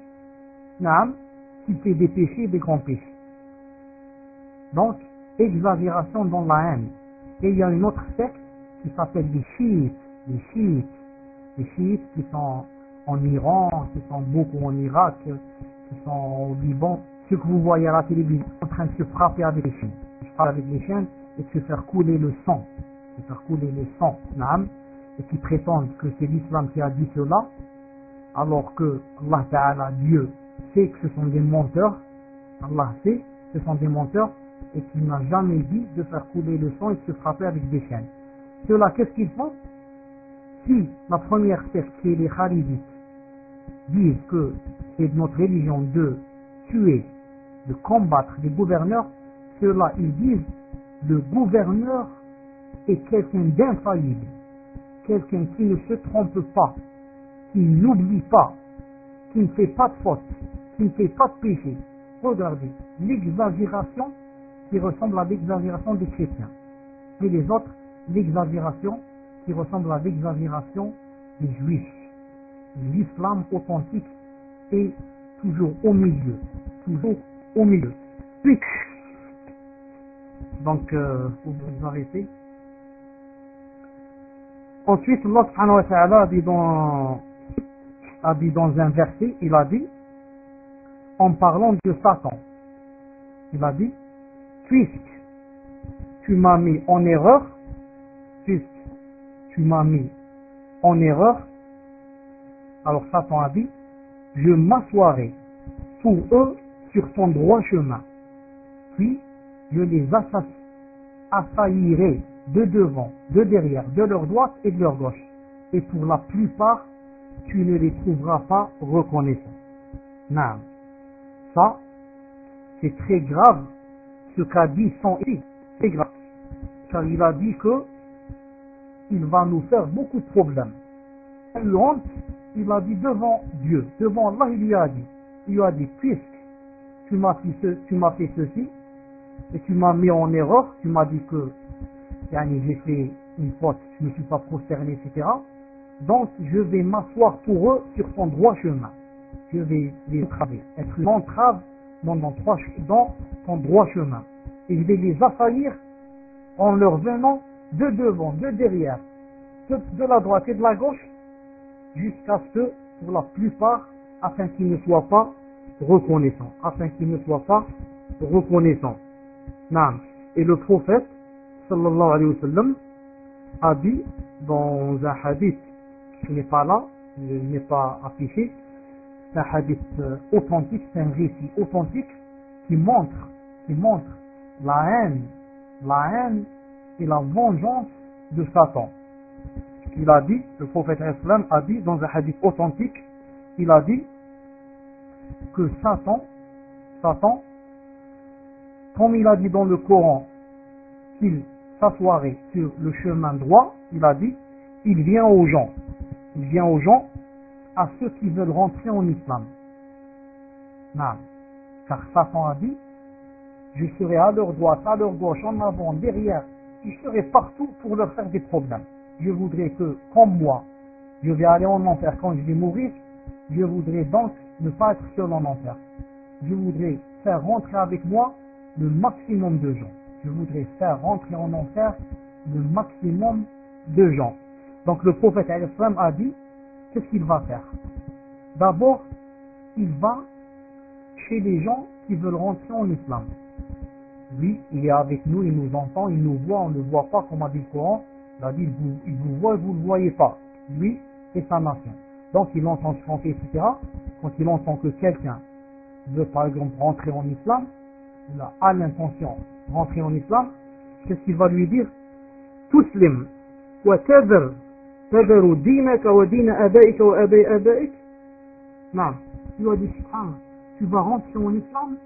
s'il fait des péchés, des grands péchés. Donc, exagération dans la haine. Et il y a une autre secte qui s'appelle les chiites. Les chiites qui sont en Iran, qui sont beaucoup en Irak, qui sont au Liban. Ce que vous voyez à la télévision, en train de se frapper avec les chaînes. Ils frappent avec les chaînes et de se faire couler le sang. Et qui prétendent que c'est l'islam qui a dit cela, alors que Allah Ta'ala, Dieu, sait que ce sont des menteurs. Allah sait que ce sont des menteurs et qu'il n'a jamais dit de faire couler le sang et de se frapper avec des chaînes. Ceux-là, qu'est-ce qu'ils font? Si la première secte, qui est les Kharijites, disent que c'est de notre religion de tuer de combattre les gouverneurs, ceux-là, ils disent, le gouverneur est quelqu'un d'infaillible, quelqu'un qui ne se trompe pas, qui n'oublie pas, qui ne fait pas de faute, qui ne fait pas de péché. Regardez, l'exagération qui ressemble à l'exagération des chrétiens. Et les autres, l'exagération qui ressemble à l'exagération des juifs. L'islam authentique est toujours au milieu. Toujours au milieu. Puis, donc, vous arrêtez. Ensuite, Allah subhanahu wa ta'ala a dit dans un verset, il a dit, en parlant de Satan, il a dit, puisque tu m'as mis en erreur, puisque tu m'as mis en erreur, alors Satan a dit, je m'assoirai pour eux sur ton droit chemin, puis je les assaillirai de devant, de derrière, de leur droite et de leur gauche, et pour la plupart, tu ne les trouveras pas reconnaissants. Non. Ça, c'est très grave, ce qu'a dit son fils, c'est grave, car il a dit que il va nous faire beaucoup de problèmes. Il a dit devant Dieu, devant Allah, il lui a dit, puisque tu m'as fait ceci, et tu m'as mis en erreur, tu m'as dit que j'ai fait une faute, je ne me suis pas prosterné, etc. Donc je vais m'asseoir pour eux sur ton droit chemin. Je vais les entraver, être une entrave dans ton droit chemin. Et je vais les assaillir en leur venant de devant, de derrière, de la droite et de la gauche, jusqu'à ce que, pour la plupart, afin qu'ils ne soient pas reconnaissants. Naam. Et le prophète, sallallahu alayhi wa sallam, a dit dans un hadith qui n'est pas là, il n'est pas affiché, c'est un hadith authentique, c'est un récit authentique qui montre la haine et la vengeance de Satan. Il a dit, le prophète islam a dit dans un hadith authentique, il a dit que Satan, comme il a dit dans le Coran, qu'il s'assoirait sur le chemin droit, il a dit, il vient aux gens, à ceux qui veulent rentrer en islam. Non. Car Satan a dit, je serai à leur droite, à leur gauche, en avant, derrière, je serai partout pour leur faire des problèmes. Je voudrais que, comme moi, je vais aller en enfer quand je vais mourir, je voudrais donc ne pas être seul en enfer. Je voudrais faire rentrer avec moi le maximum de gens. Je voudrais faire rentrer en enfer le maximum de gens. Donc le prophète a dit, qu'est-ce qu'il va faire? D'abord, il va chez les gens qui veulent rentrer en islam. Lui, il est avec nous, il nous entend, il nous voit, on ne le voit pas, comme a dit le Coran. Il a dit, il vous voit et vous ne le voyez pas. Lui et sa nation. Donc il entend chanter, etc. Quand il entend que quelqu'un veut par exemple rentrer en islam, il a l'intention de rentrer en islam, qu'est-ce qu'il va lui dire? Tuslim wa tadharu dinaka wa dina abaika wa abay abaik. Non, il lui a dit, tu vas rentrer en islam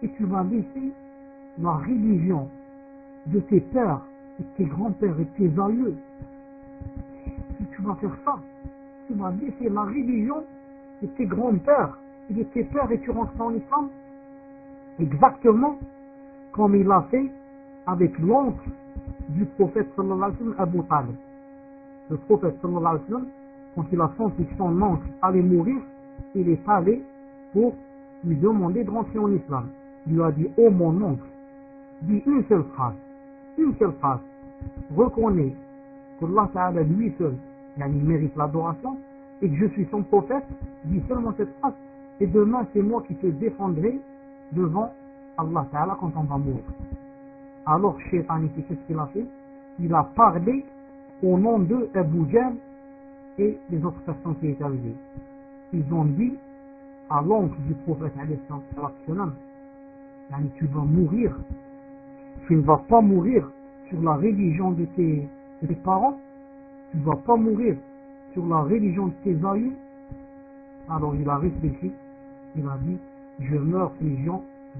et tu vas laisser la religion de tes pères et de tes grands-pères et de tes aïeux. Si tu vas faire ça, tu vas laisser la religion de tes grands-pères et de tes pères et tu rentres en islam, exactement comme il a fait avec l'oncle du prophète sallallahu alayhi wa sallam, Abu Talib. Le prophète sallallahu alayhi wa sallam, quand il a senti que son oncle allait mourir, il est allé pour lui demander de rentrer en islam. Il lui a dit, oh mon oncle, dis une seule phrase, reconnais qu'Allah Ta'ala lui seul, il mérite l'adoration, et que je suis son prophète, dis seulement cette phrase, et demain c'est moi qui te défendrai devant Allah Ta'ala quand on va mourir. Alors Shaitan, qu'est-ce qu'il a fait? Il a parlé au nom de Abu Jahl et les autres personnes qui étaient arrivées. Ils ont dit à l'oncle du prophète, tu vas mourir, tu ne vas pas mourir sur la religion de tes parents, tu ne vas pas mourir sur la religion de tes aïeux. Alors il a réfléchi, il a dit, je meurs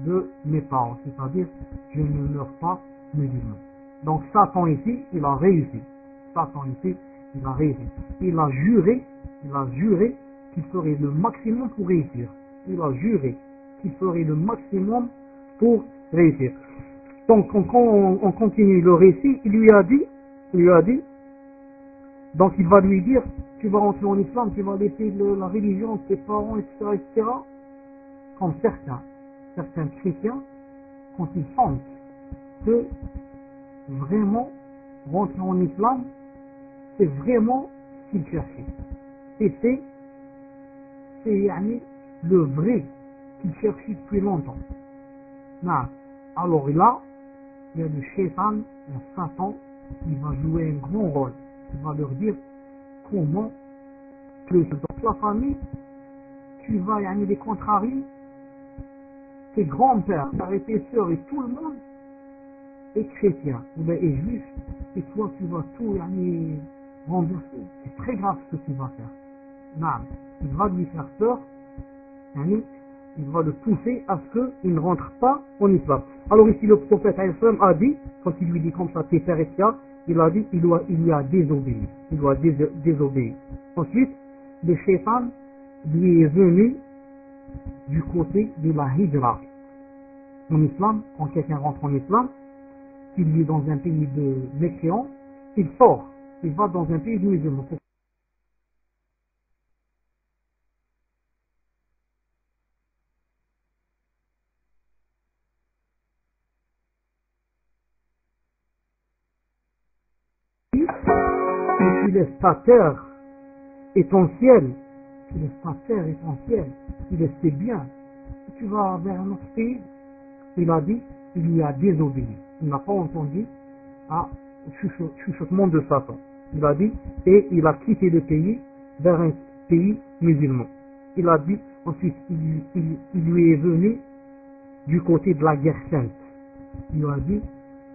de mes parents, c'est-à-dire je ne meurs pas musulman. Donc Satan ici, il a réussi. Satan ici, il a réussi. Il a juré qu'il ferait le maximum pour réussir. Il a juré qu'il ferait le maximum pour réussir. Donc on continue le récit, il lui a dit, donc il va lui dire, tu vas rentrer en islam, tu vas laisser la religion de tes parents, etc., etc. Comme certains chrétiens, quand ils sentent que vraiment rentrer en islam, c'est vraiment ce qu'ils cherchaient. Et c'est le vrai qu'ils cherchaient depuis longtemps. Non. Alors là, il y a le shaitan, le Satan, qui va jouer un grand rôle. Il va leur dire comment que dans la famille, tu vas les contrarier, tes grands-pères, tes sœurs et tout le monde est chrétien, ou est juif, et toi tu vas tout renverser. C'est très grave ce que tu vas faire. Non. Il va lui faire peur, il va le pousser à ce qu'il ne rentre pas en islam. Alors ici le prophète a dit, quand il lui dit comme ça, tes pères et tiens, il a dit, il lui a désobéi. Il lui a désobéi. Ensuite, le shaitan lui est venu du côté de la hijra. En islam, quand quelqu'un rentre en islam, s'il vit dans un pays de mécréants, il sort, il va dans un pays de musulmans. Et tu laisses ta terre et ton ciel, tu laisses ta terre et ton ciel, tu laisses tes biens, et tu vas vers un autre pays. Il a dit, il lui a désobéi. Il n'a pas entendu chuchotement de Satan. Il a dit, et il a quitté le pays vers un pays musulman. Il a dit, ensuite, il lui est venu du côté de la guerre sainte. Il lui a dit,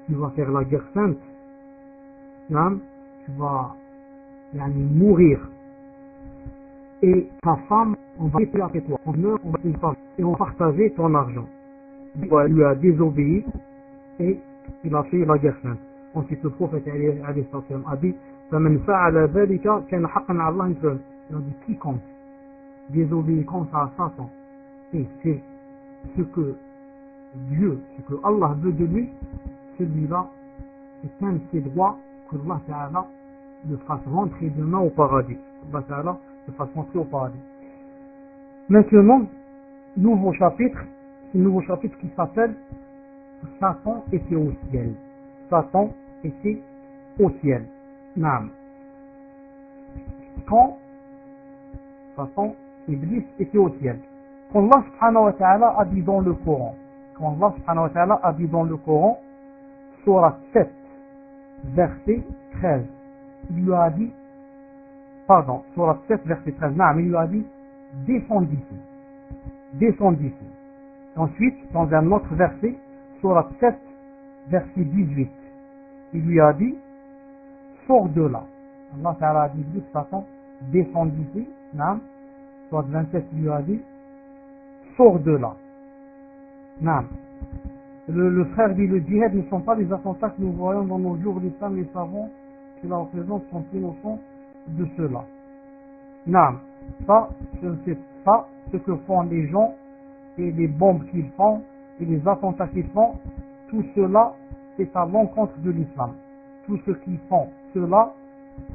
tu vas faire la guerre sainte, tu vas mourir. Et ta femme, on va quitter après toi. On meurt, on va une femme. Et on va partager ton argent. Il lui a désobéi et il a fait la guerre sainte. Ensuite, le prophète a dit, فَمَنْ فَعَلَ ذَلِكَ كَانَ حَقًّا عَلَى اللَّهِ يُسْأَلُ. Il a dit, quiconque désobéit comme ça à Satan, et c'est ce que Dieu, ce que Allah veut de lui, celui-là, c'est un de ses droits que Allah Ta'ala le fasse rentrer demain au paradis. Allah Ta'ala le fasse rentrer au paradis. Maintenant, nouveau chapitre qui s'appelle Satan était au ciel. Satan était au ciel. Naam. Quand Satan, Iblis était au ciel. Quand Allah subhanahu wa ta'ala a dit dans le Coran, Sourate 7, verset 13, il lui a dit, Sourate 7, verset 13, naam, il lui a dit, descends d'ici. Ensuite, dans un autre verset, Sourate 7, verset 18, il lui a dit, sors de là. Allah Ta'ala a dit, Satan, descends d'ici. Naam. Sourate 27, il lui a dit, sors de là. Naam. Le frère dit, le djihad ne sont pas les attentats que nous voyons dans nos jours. Les femmes, les savants qui la représentent sont innocents de cela. Naam. Ça, je ne sais pas ce que font les gens et les bombes qu'ils font et les attentats qu'ils font. Tout cela, c'est à l'encontre de l'islam. Tous ceux qui font cela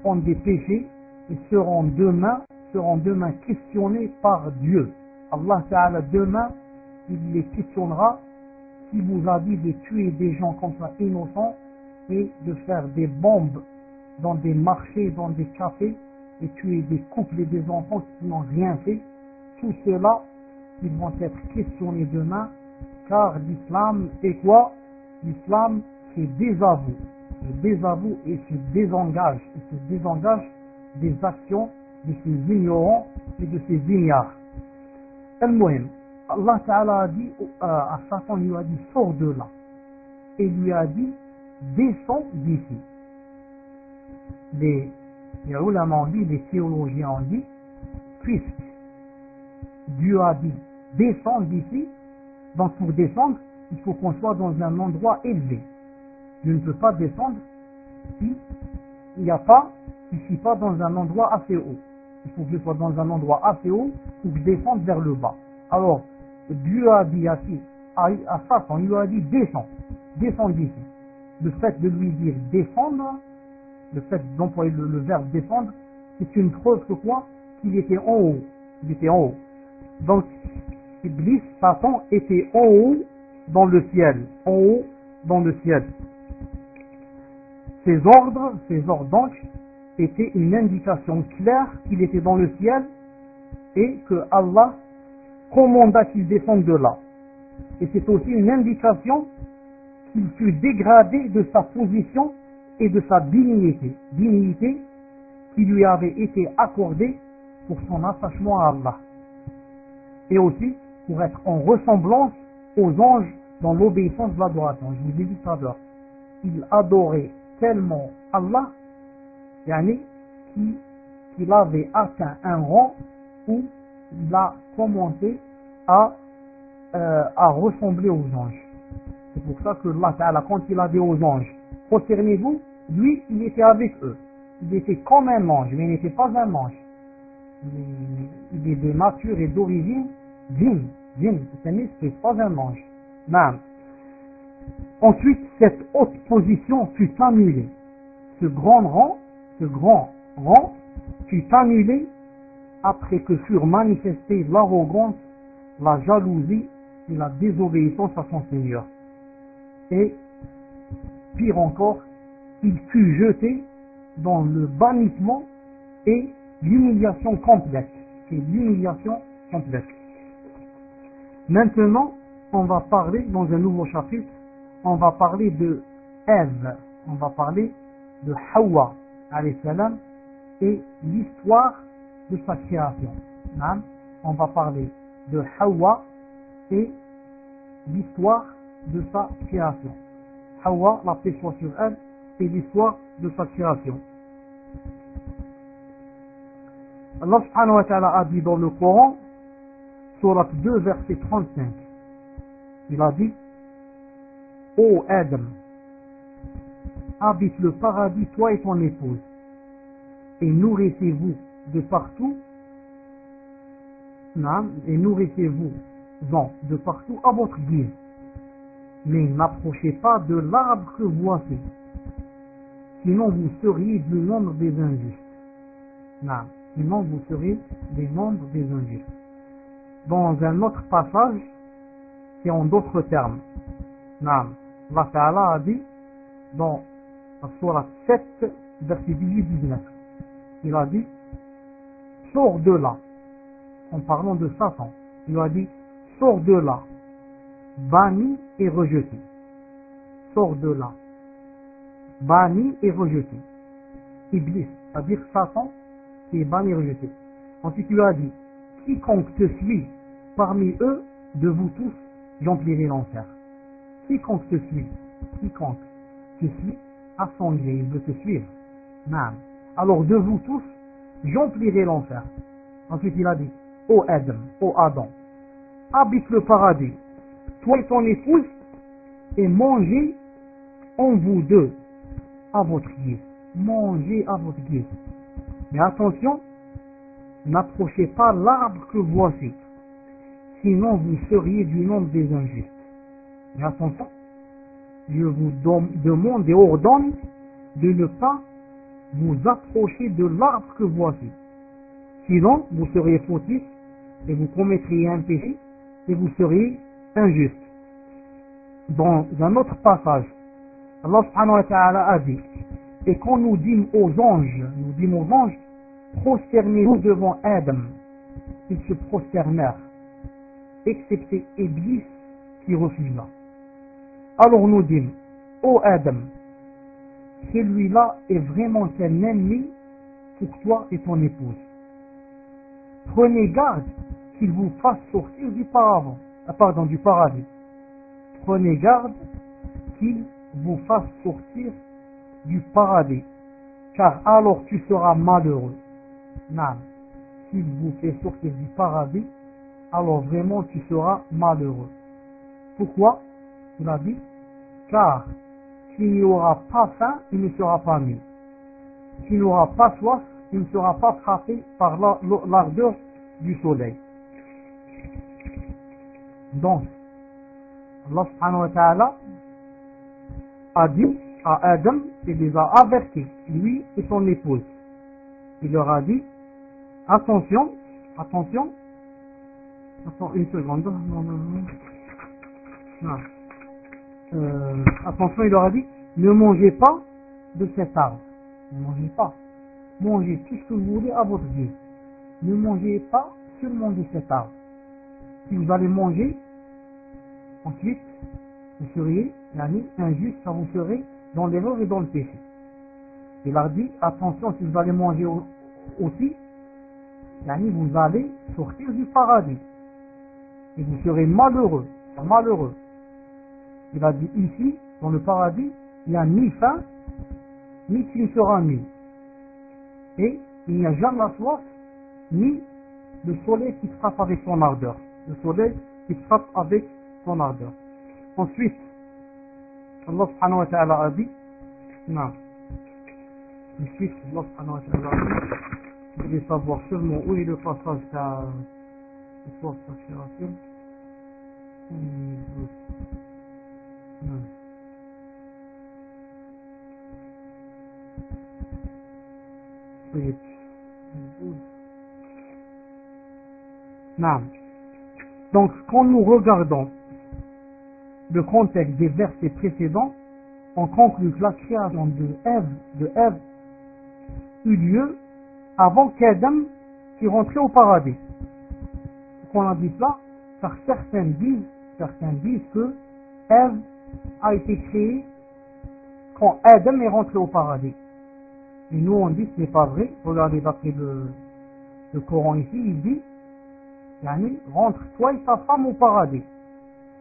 ont des péchés et seront demain questionnés par Dieu. Allah Ta'ala demain, il les questionnera qui vous a dit de tuer des gens comme ça innocents et de faire des bombes dans des marchés, dans des cafés et tuer des couples et des enfants qui n'ont rien fait. Tout cela, ils vont être questionnés demain, car l'islam est quoi? L'islam se désavoue et se désengage des actions de ces ignorants et de ces ignares. Al-Muhim, Allah Ta'ala a dit à Satan, lui a dit, sors de là, et lui a dit, descends d'ici. Les ulama ont dit, les théologiens ont dit, puisque Dieu a dit, descends d'ici, Donc pour descendre, il faut qu'on soit dans un endroit élevé. Je ne peux pas descendre si il n'y a pas, si je ne suis pas dans un endroit assez haut. Il faut que je sois dans un endroit assez haut pour que je descende vers le bas. Alors, Dieu a dit à Satan, il lui a dit descends d'ici. Le fait de lui dire descendre, le fait d'employer le verbe descendre, c'est une preuve que quoi? Qu'il était en haut. Il était en haut. Donc, Iblis, Satan, était en haut dans le ciel. En haut dans le ciel. Ses ordres donc, étaient une indication claire qu'il était dans le ciel et que Allah commanda qu'il descende de là. Et c'est aussi une indication qu'il fut dégradé de sa position et de sa dignité qui lui avait été accordée pour son attachement à Allah. Et aussi pour être en ressemblance aux anges dans l'obéissance de l'adoration. Je vous ai dit tout à l'heure. Il adorait tellement Allah, qu'il avait atteint un rang où il a commencé à ressembler aux anges. C'est pour ça que Allah Ta'ala, quand il a dit aux anges, prosternez-vous, lui, il était avec eux. Il était comme un ange, mais il n'était pas un ange. Il est de nature et d'origine djinn. C'est un esprit, pas un ange. Non. Ensuite, cette haute position fut annulée. Ce grand rang fut annulé après que furent manifestées l'arrogance, la jalousie et la désobéissance à son Seigneur. Et, pire encore, il fut jeté dans le bannissement et l'humiliation complète. Maintenant, on va parler dans un nouveau chapitre, on va parler de Ève, on va parler de Hawa, alayhi salam, et l'histoire de sa création. On va parler de Hawa et l'histoire de sa création. Hawa, la paix soit sur elle, et l'histoire de sa création. Allah subhanahu wa ta'ala a dit dans le Coran, Surat 2, verset 35, il a dit: Ô Adam, habite le paradis, toi et ton épouse, et nourrissez-vous de partout, et nourrissez-vous-en de partout à votre guise, mais n'approchez pas de l'arbre que voici, sinon vous seriez du nombre des injustes. Sinon vous seriez des nombres des injustes. Dans un autre passage, c'est en d'autres termes. Allah Ta'ala a dit dans la Sourate 7, verset 18-19, il a dit: sors de là, en parlant de Satan, il a dit: sors de là, banni et rejeté. Sors de là, banni et rejeté. Iblis, c'est-à-dire Satan, qui est banni et rejeté. Ensuite, il a dit: quiconque te suit parmi eux, de vous tous, j'emplirai l'enfer. Quiconque te suit à son gré, il veut te suivre. Alors de vous tous, j'emplirai l'enfer. Ensuite il a dit: ô Adam, habite le paradis, toi et ton épouse, et mangez en vous deux, à votre guise. Mangez à votre guise. Mais attention, n'approchez pas l'arbre que voici, sinon vous seriez du nombre des injustes. Mais attention, je vous demande et ordonne de ne pas vous approcher de l'arbre que voici. Sinon, vous seriez fautifs et vous commettriez un péché et vous seriez injustes. Dans un autre passage, Allah subhanahu wa ta'ala a dit: et quand nous dîmes aux anges, prosternez-vous devant Adam. Ils se prosternèrent, excepté Iblis qui refusa. Alors nous dîmes: ô Adam, celui-là est vraiment un ennemi pour toi et ton épouse. Prenez garde qu'il vous fasse sortir du paradis. Prenez garde qu'il vous fasse sortir du paradis, car alors tu seras malheureux. S'il vous fait sortir du paradis, alors vraiment tu seras malheureux. Pourquoi? Il a dit, car s'il n'y aura pas faim, il ne sera pas nu. S'il n'aura pas soif, il ne sera pas frappé par l'ardeur du soleil. Donc, Allah subhanahu wa ta'ala a dit à Adam, il les a avertis, lui et son épouse. Il leur a dit, attention, attends une seconde, attention, il leur a dit, ne mangez pas de cet arbre, ne mangez pas, mangez tout ce que vous voulez à votre guise, ne mangez pas seulement de cet arbre. Si vous allez manger, ensuite, vous seriez injuste, ça vous serez dans l'erreur et dans le péché. Il a dit, attention, si vous allez manger aussi, vous allez sortir du paradis. Et vous serez malheureux, malheureux. Il a dit ici, dans le paradis, il n'y a ni faim, ni tu ne seras nu. Et il n'y a jamais la soif, ni le soleil qui frappe avec son ardeur. Le soleil qui frappe avec son ardeur. Ensuite, Allah subhanahu wa ta'ala a dit, non. Ensuite, Allah subhanahu wa ta'ala a dit, je vais savoir seulement où est le passage à l'histoire de sa création. Non. Donc, quand nous regardons le contexte des versets précédents, on conclut que la création de Ève eut lieu avant qu'Adam fût rentré au paradis. Pourquoi on a dit cela? Car certains disent que Ève a été créée quand Adam est rentré au paradis. Et nous on dit que ce n'est pas vrai. Regardez d'après le Coran ici, il dit, rentre toi et ta femme au paradis.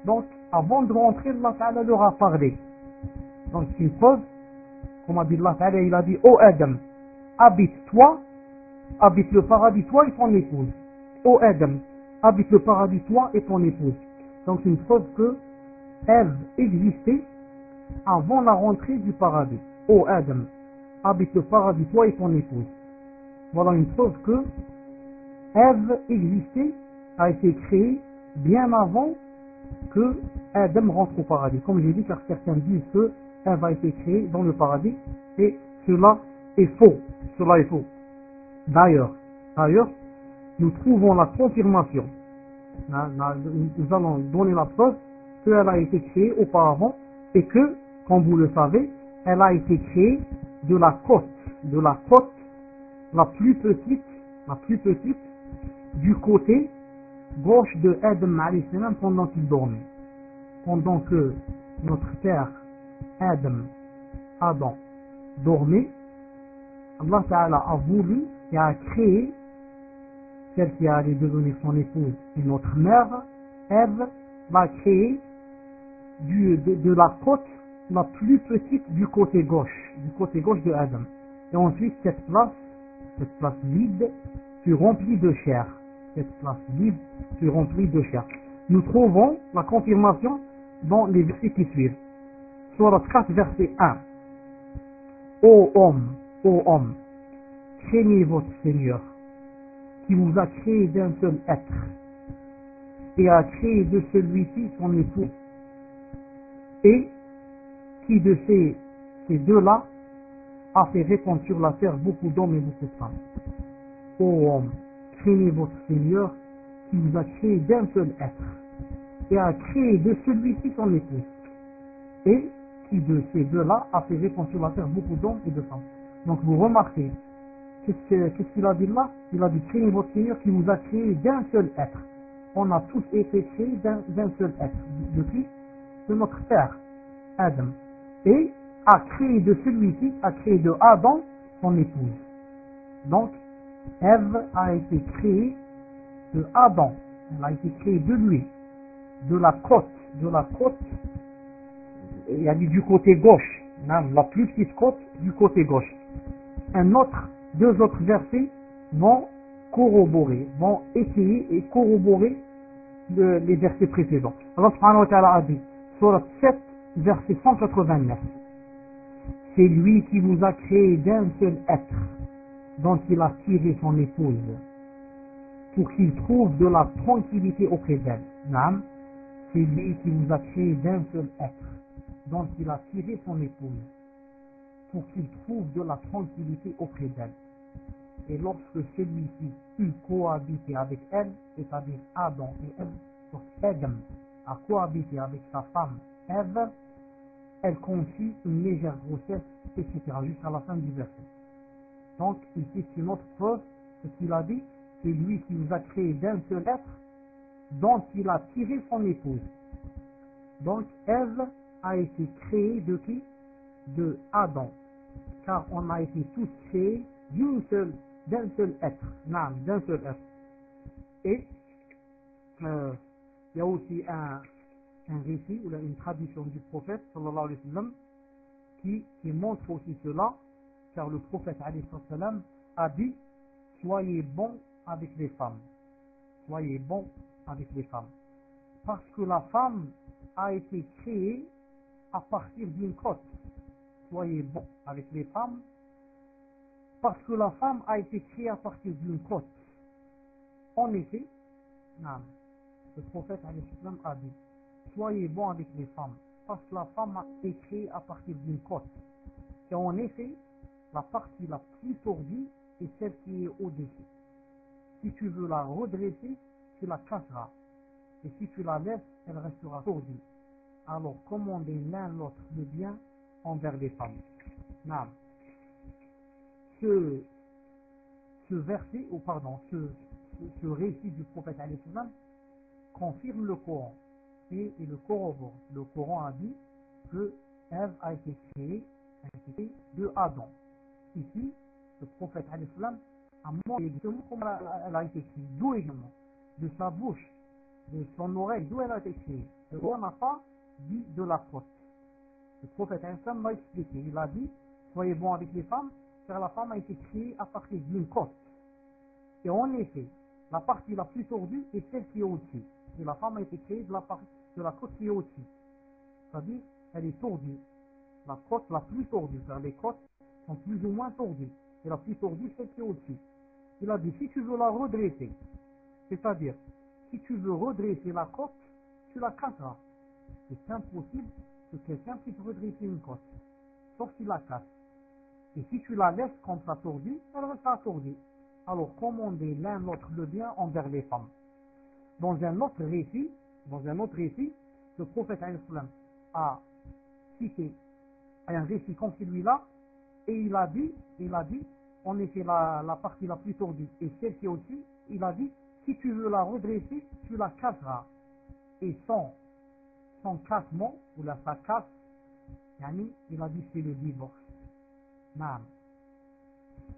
Donc, avant de rentrer, Allah Ta'ala leur a parlé. Donc, c'est une preuve, comme a dit Allah Ta'ala, il a dit, ô Adam, habite le paradis, toi et ton épouse. Ô Adam, habite le paradis, toi et ton épouse. Donc, c'est une preuve que Ève existait avant la rentrée du paradis. Ô Adam, habite le paradis, toi et ton épouse. Voilà une preuve que Ève existait, a été créée bien avant que Adam rentre au paradis. Comme j'ai dit, car certains disent que Ève a été créée dans le paradis, et cela est faux. Cela est faux. D'ailleurs, nous trouvons la confirmation. Nous allons donner la preuve qu'elle a été créée auparavant et que, comme vous le savez, elle a été créée de la côte la plus petite du côté gauche de Adam alayhi salam pendant qu'il dormait. Pendant que notre père Adam dormait, Allah Ta'ala a voulu et a créé celle qui allait devenir son épouse et notre mère, Ève, l'a créée de la côte la plus petite du côté gauche de Adam. Et ensuite cette place vide fut remplie de chair. Nous trouvons la confirmation dans les versets qui suivent. Sourate 4, verset 1. Ô homme, craignez votre Seigneur, qui vous a créé d'un seul être, et a créé de celui-ci son époux, et qui de ces deux-là a fait répandre sur la terre beaucoup d'hommes et beaucoup de femmes. Ô homme, craignez votre Seigneur, qui vous a créé d'un seul être, et a créé de celui-ci son époux, et qui de ces deux-là a fait répandre sur la terre beaucoup d'hommes et de femmes. Donc vous remarquez, qu'est-ce qu'il a dit là? Il a dit, craignez votre Seigneur qui vous a créé d'un seul être. On a tous été créés d'un seul être, de notre père, Adam. Et a créé de celui-ci, a créé de Adam son épouse. Donc, Ève a été créée de Adam. Elle a été créée de lui, de la côte, il a dit du côté gauche, la plus petite côte du côté gauche. Deux autres versets vont étayer et corroborer les versets précédents. Allah subhanahu wa ta'ala a dit, Surat 7, verset 189. C'est lui qui vous a créé d'un seul être, dont il a tiré son épouse, pour qu'il trouve de la tranquillité auprès d'elle. Naam, c'est lui qui vous a créé d'un seul être, dont il a tiré son épouse, pour qu'il trouve de la tranquillité auprès d'elle. Et lorsque celui-ci eut cohabité avec elle, c'est-à-dire Adam et Ève, donc Adam a cohabité avec sa femme Ève, elle conçut une légère grossesse, etc. jusqu'à la fin du verset. Donc ici c'est une autre preuve, ce qu'il a dit, c'est lui qui vous a créé d'un seul être, dont il a tiré son épouse. Donc Ève a été créée de qui? De Adam, car on a été tous créés d'un seul être, d'un seul être. Et il y a aussi un récit ou une tradition du prophète sallallahu alayhi wa sallam qui montre aussi cela, car le prophète alayhi wa sallam a dit, soyez bons avec les femmes, soyez bons avec les femmes, parce que la femme a été créée à partir d'une côte. Soyez bons avec les femmes, parce que la femme a été créée à partir d'une côte. En effet, le prophète a dit, soyez bons avec les femmes, parce que la femme a été créée à partir d'une côte. Et en effet, la partie la plus tordue est celle qui est au-dessus. Si tu veux la redresser, tu la casseras. Et si tu la laisses, elle restera tordue. Alors commandez l'un l'autre le bien envers les femmes. Naam. Ce verset, ou pardon, ce récit du prophète alayhi salam confirme le Coran et le corrobore. Le Coran a dit que Ève a été créée de Adam. Ici, le prophète alayhi salam a montré exactement comment elle a été créée. D'où également? De sa bouche, de son oreille, d'où elle a été créée. Le Coran n'a pas dit de la côte. Le prophète alayhi salam l'a expliqué. Il a dit, soyez bons avec les femmes, car la femme a été créée à partir d'une côte. Et en effet, la partie la plus tordue est celle qui est au-dessus. Et la femme a été créée de la côte qui est au-dessus. C'est-à-dire, elle est tordue. La côte la plus tordue, car les côtes sont plus ou moins tordues. Et la plus tordue, c'est celle qui est au-dessus. Il a dit, si tu veux la redresser, c'est-à-dire, si tu veux redresser la côte, tu la casseras. C'est impossible que quelqu'un puisse redresser une côte, sauf qu'il la casse. Et si tu la laisses comme ça tordue, elle restera tordue. Alors commandez l'un l'autre le bien envers les femmes. Dans un autre récit, le prophète a cité un récit comme celui-là, et il a dit, en effet la partie la plus tordue et celle qui est au-dessus, il a dit, si tu veux la redresser, tu la casseras. Et son cassement, ou sa casse, il a dit c'est le divorce. Naam.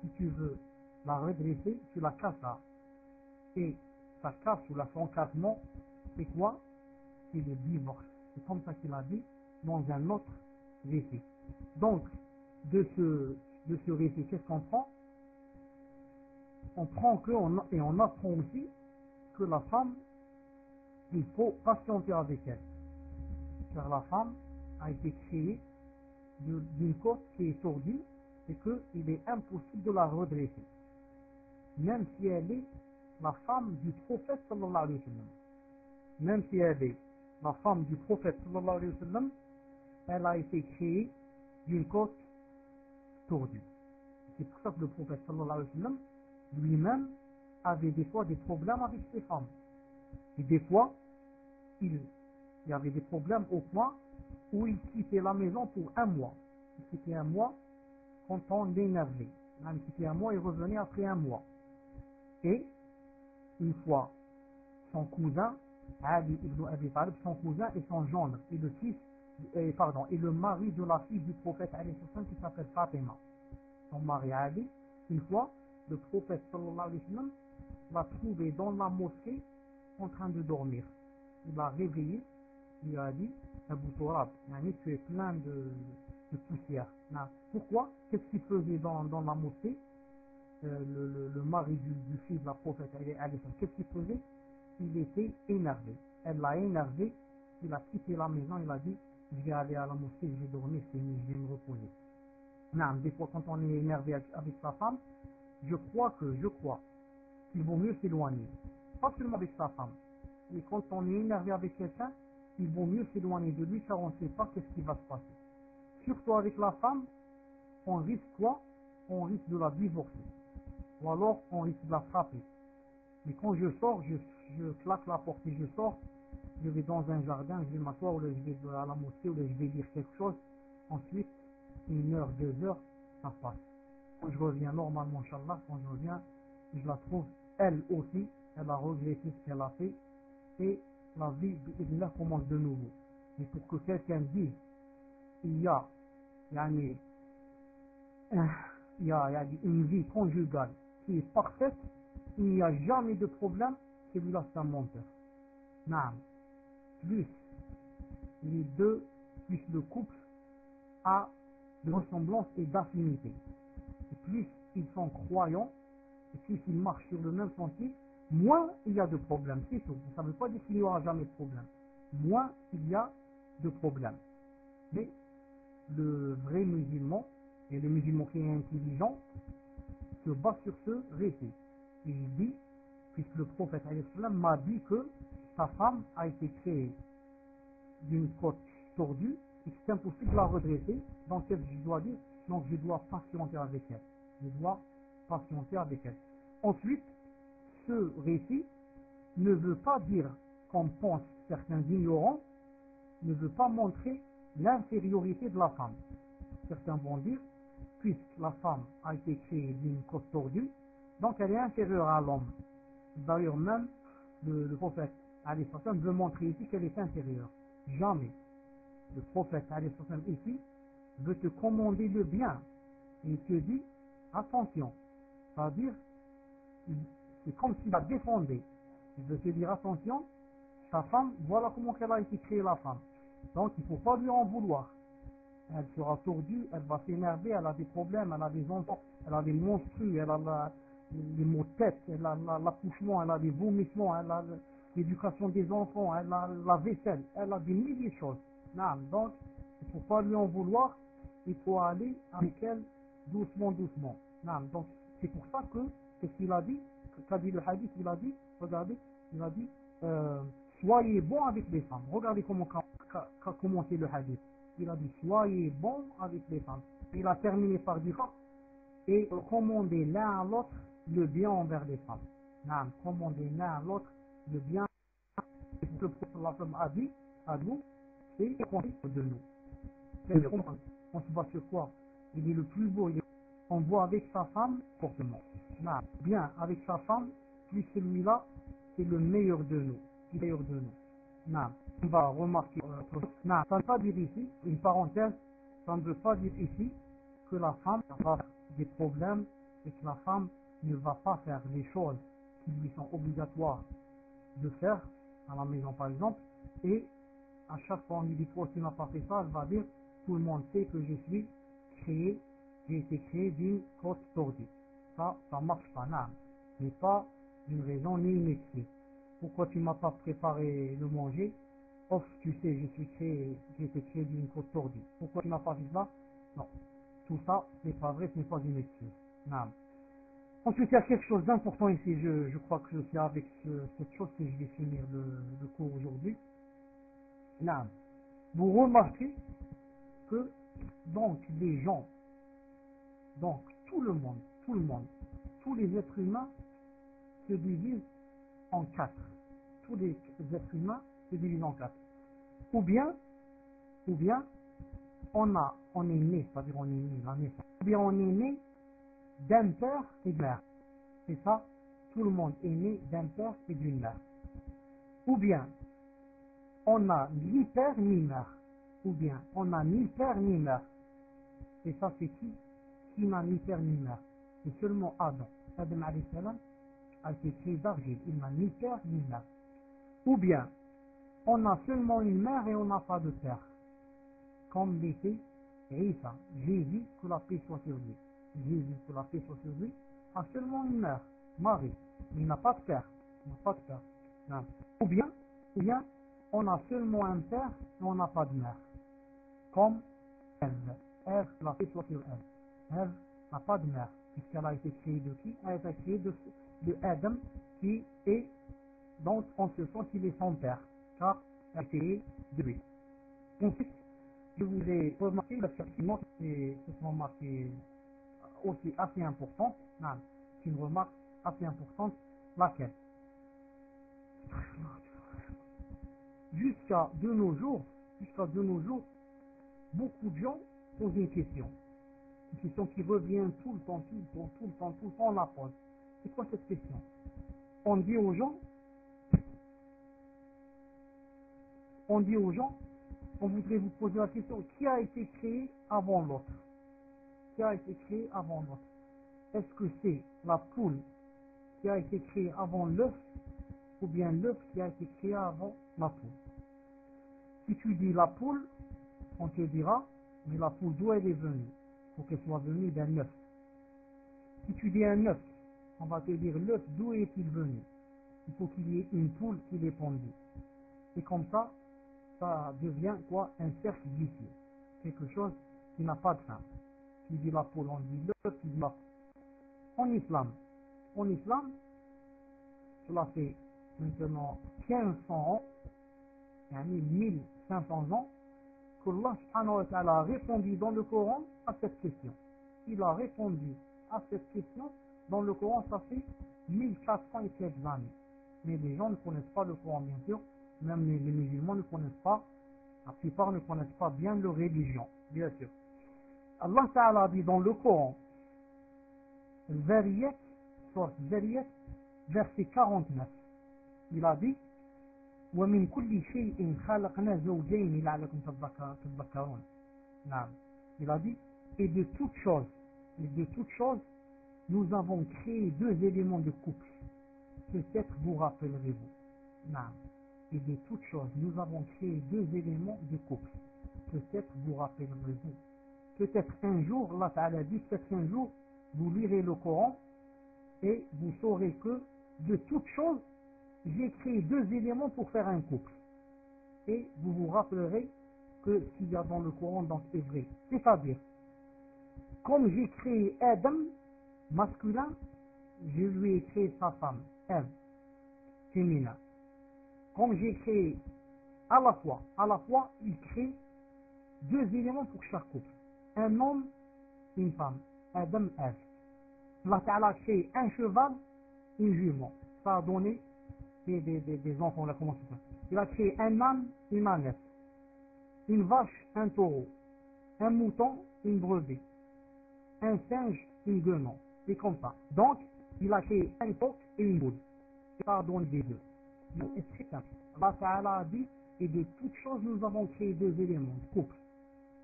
Si tu veux la redresser, tu la casseras. Et sa casse ou son cassement, c'est quoi? C'est le divorce. C'est comme ça qu'il a dit dans un autre récit. Donc, de ce récit, qu'est-ce qu'on prend? On prend et on apprend aussi que la femme, il faut patienter avec elle. Car la femme a été créée d'une côte qui est tordue et qu'il est impossible de la redresser. Même si elle est la femme du prophète sallallahu alayhi wa sallam. Même si elle est la femme du prophète sallallahu alayhi wa sallam, elle a été créée d'une côte tordue. C'est pour ça que le prophète sallallahu alayhi wa sallam lui-même avait des fois des problèmes avec ses femmes. Et des fois, il y avait des problèmes au point où il quittait la maison pour un mois. Il quittait un mois quand on l'énervait. Il quittait un mois et revenait après un mois. Et une fois, son cousin, Ali ibn Abi Talib, son cousin et son gendre, et le mari de la fille du prophète qui s'appelle Fatima. Son mari Ali, une fois, le prophète sallallahu alayhi wa sallam l'a trouvé dans la mosquée en train de dormir. Il l'a réveillé, il lui a dit, Abu Turab, tu es plein de poussière. Pourquoi? Qu'est-ce qu'il faisait dans la mosquée? Le mari du fils de la prophète, qu'est-ce qu'il faisait? il était énervé. Elle l'a énervé, il a quitté la maison, il a dit, je vais aller à la mosquée, je vais dormir, c'est nuit, je vais me reposer. Non, des fois quand on est énervé avec sa femme, je crois qu'il vaut mieux s'éloigner. Pas seulement avec sa femme, mais quand on est énervé avec quelqu'un, il vaut mieux s'éloigner de lui car on ne sait pas qu'est-ce qui va se passer. Surtout avec la femme, on risque quoi? On risque de la divorcer. Ou alors on risque de la frapper. Mais quand je sors, je claque la porte et je sors, je vais dans un jardin, je vais m'asseoir, ou là je vais à la mosquée, ou là je vais lire quelque chose. Ensuite, 1 heure, 2 heures, ça passe. Quand je reviens normalement, Inch'Allah, quand je reviens, je la trouve, elle aussi, elle a regretté ce qu'elle a fait, et la vie, là, commence de nouveau. Mais pour que quelqu'un dise, il y a, yani, il y a une vie conjugale qui est parfaite, il n'y a jamais de problème, celui-là c'est un menteur. Non. Plus les deux, plus le couple a de ressemblance et d'affinité. Et plus ils sont croyants, et plus ils marchent sur le même sentier, moins il y a de problèmes. C'est tout. Ça ne veut pas dire qu'il n'y aura jamais de problème. Moins il y a de problèmes. Mais le vrai musulman, et le musulman qui est intelligent, se base sur ce récit. Il dit, puisque le prophète m'a dit que sa femme a été créée d'une côte tordue et c'est impossible de la redresser, donc je dois dire, donc je dois patienter avec elle. Je dois patienter avec elle. Ensuite, ce récit ne veut pas dire, comme pensent certains ignorants, ne veut pas montrer l'infériorité de la femme. Certains vont dire, puisque la femme a été créée d'une côte tordue, donc elle est inférieure à l'homme. D'ailleurs même, le prophète veut montrer ici qu'elle est inférieure. Jamais. Le prophète ici veut te commander le bien. Et il te dit, attention. C'est-à-dire, c'est comme s'il la défendait. Il veut te dire, attention, ta femme, voilà comment elle a été créée la femme. Donc il ne faut pas lui en vouloir. Elle sera tordue, elle va s'énerver, elle a des problèmes, elle a des enfants, elle a des monstrues, elle a les maux de tête, elle a l'accouchement, elle a des vomissements, elle a l'éducation des enfants, elle a la vaisselle, elle a des milliers de choses. Non, donc, il ne faut pas lui en vouloir, il faut aller avec elle doucement, doucement. Non, donc, c'est pour ça que, qu'est-ce qu'il a dit? Qu'a dit le hadith? Il a dit, regardez, il a dit, soyez bons avec les femmes. Regardez comment qu'a commencé le hadith. Il a dit, soyez bons avec les femmes. Il a terminé par dire, et commandez l'un à l'autre le bien envers les femmes. Non, commandez l'un à l'autre le bien. Ce que le prophète a dit à nous, c'est le conseil de nous. On se bat sur quoi? Il est le plus beau. On voit avec sa femme, forcément. Non, bien avec sa femme, puis celui-là, c'est le meilleur de nous. Le meilleur de nous. Non, on va remarquer. Non, ça ne veut pas dire ici, une parenthèse, ça ne veut pas dire ici que la femme va avoir des problèmes et que la femme ne va pas faire les choses qui lui sont obligatoires de faire à la maison par exemple, et à chaque fois on lui dit toi tu n'as pas fait ça, elle va dire tout le monde sait que j'ai été créé d'une côte tordue. Ça marche pas, non. Mais pas une raison ni une excuse. Pourquoi tu m'as pas préparé le manger? Off, tu sais, j'ai été créé d'une côte tordue. Pourquoi tu n'as pas fait ça? Non. Tout ça, c'est pas vrai, ce n'est pas une excuse. Non. Ensuite, il y a quelque chose d'important ici. Je crois que c'est avec cette chose que je vais finir le cours aujourd'hui. Non. Vous remarquez que, donc, les gens, donc, tout le monde, tous les êtres humains se divisent en quatre. Tous les êtres humains se divisent en quatre. Ou bien, on est né, c'est-à-dire on est né, la naissance. Ou bien on est né d'un père et de mère. C'est ça, tout le monde est né d'un père et d'une mère. Ou bien, on n'a ni père ni mère. Ou bien, on n'a ni père ni mère. Et ça, c'est qui n'a ni père ni mère? C'est seulement Adam. Adam alayhi salam a été créé d'argile. Il n'a ni père ni mère. Ou bien, on a seulement une mère et on n'a pas de père. Comme l'était Isa, Jésus, que la paix soit sur lui. Jésus, que la paix soit sur lui, a seulement une mère, Marie. Mais il n'a pas de père. Il n'a pas de père. Non. Ou bien, on a seulement un père et on n'a pas de mère. Comme Ève. Ève, la fille sur Ève. Ève n'a pas de mère, puisqu'elle a été créée de qui? Elle a été créée de Adam, qui est, donc, en ce sens, il est son père, car elle a été créée de lui. Ensuite, je vous ai remarqué, effectivement, c'est une remarque aussi assez importante, c'est une remarque assez importante, laquelle, jusqu'à de nos jours, beaucoup de gens posent une question qui revient tout le temps, on la pose. C'est quoi cette question? On dit aux gens, on voudrait vous poser la question, qui a été créé avant l'autre? Qui a été créé avant l'autre? Est-ce que c'est la poule qui a été créée avant l'œuf, ou bien l'œuf qui a été créé avant la poule? Si tu dis la poule, on te dira, mais la poule d'où elle est venue? Il faut qu'elle soit venue d'un œuf. Si tu dis un œuf, on va te dire l'œuf d'où est-il venu? Il faut qu'il y ait une poule qui l'ait pondu. Et comme ça devient quoi? Un cercle vicieux. Quelque chose qui n'a pas de fin. Tu dis la poule, on dit l'œuf, tu dis la poule. En islam, cela fait maintenant 1500 ans, 1500 ans, qu'Allah subhanahu wa ta'ala a répondu dans le Coran à cette question. Il a répondu à cette question dans le Coran, ça fait 1400 et quelques années. Mais les gens ne connaissent pas le Coran, bien sûr. Même les musulmans ne connaissent pas, la plupart ne connaissent pas bien leur religion, bien sûr. Allah Ta'ala dit dans le Coran, Zariyat, sourate Zariyat, verset 49, il a dit, وَمِنْ كُلِّ شَيْءٍ خَلَقْنَا زَوْجَيْنِ لَعَلَّكُمْ تَذَكَّرُونَ. Il a dit, et de toutes choses, nous avons créé deux éléments de couple. Peut-être vous rappellerez-vous. Et de toutes choses, nous avons créé deux éléments de couple. Peut-être vous rappellerez-vous. Peut-être un jour, Allah Ta'ala dit, peut-être un jour, vous lirez le Coran et vous saurez que de toutes choses, j'ai créé deux éléments pour faire un couple. Et vous vous rappellerez que ce qu'il y a dans le Coran donc est vrai. C'est-à-dire, comme j'ai créé Adam, masculin, je lui ai créé sa femme, Ève, féminin. Comme j'ai créé à la fois, il crée deux éléments pour chaque couple. Un homme, une femme, Adam, Ève. Allah Ta'ala a créé un cheval, une jument. Ça a donné des enfants, là, comment ça? Il a créé un âne, une ânesse, une vache, un taureau, un mouton, une brebis, un singe, une guenon, et comme ça. Donc, il a créé un coq et une boule. Ça a donné des deux. C'est très simple. Allah Ta'ala a dit, et de toutes choses, nous avons créé deux éléments, couple.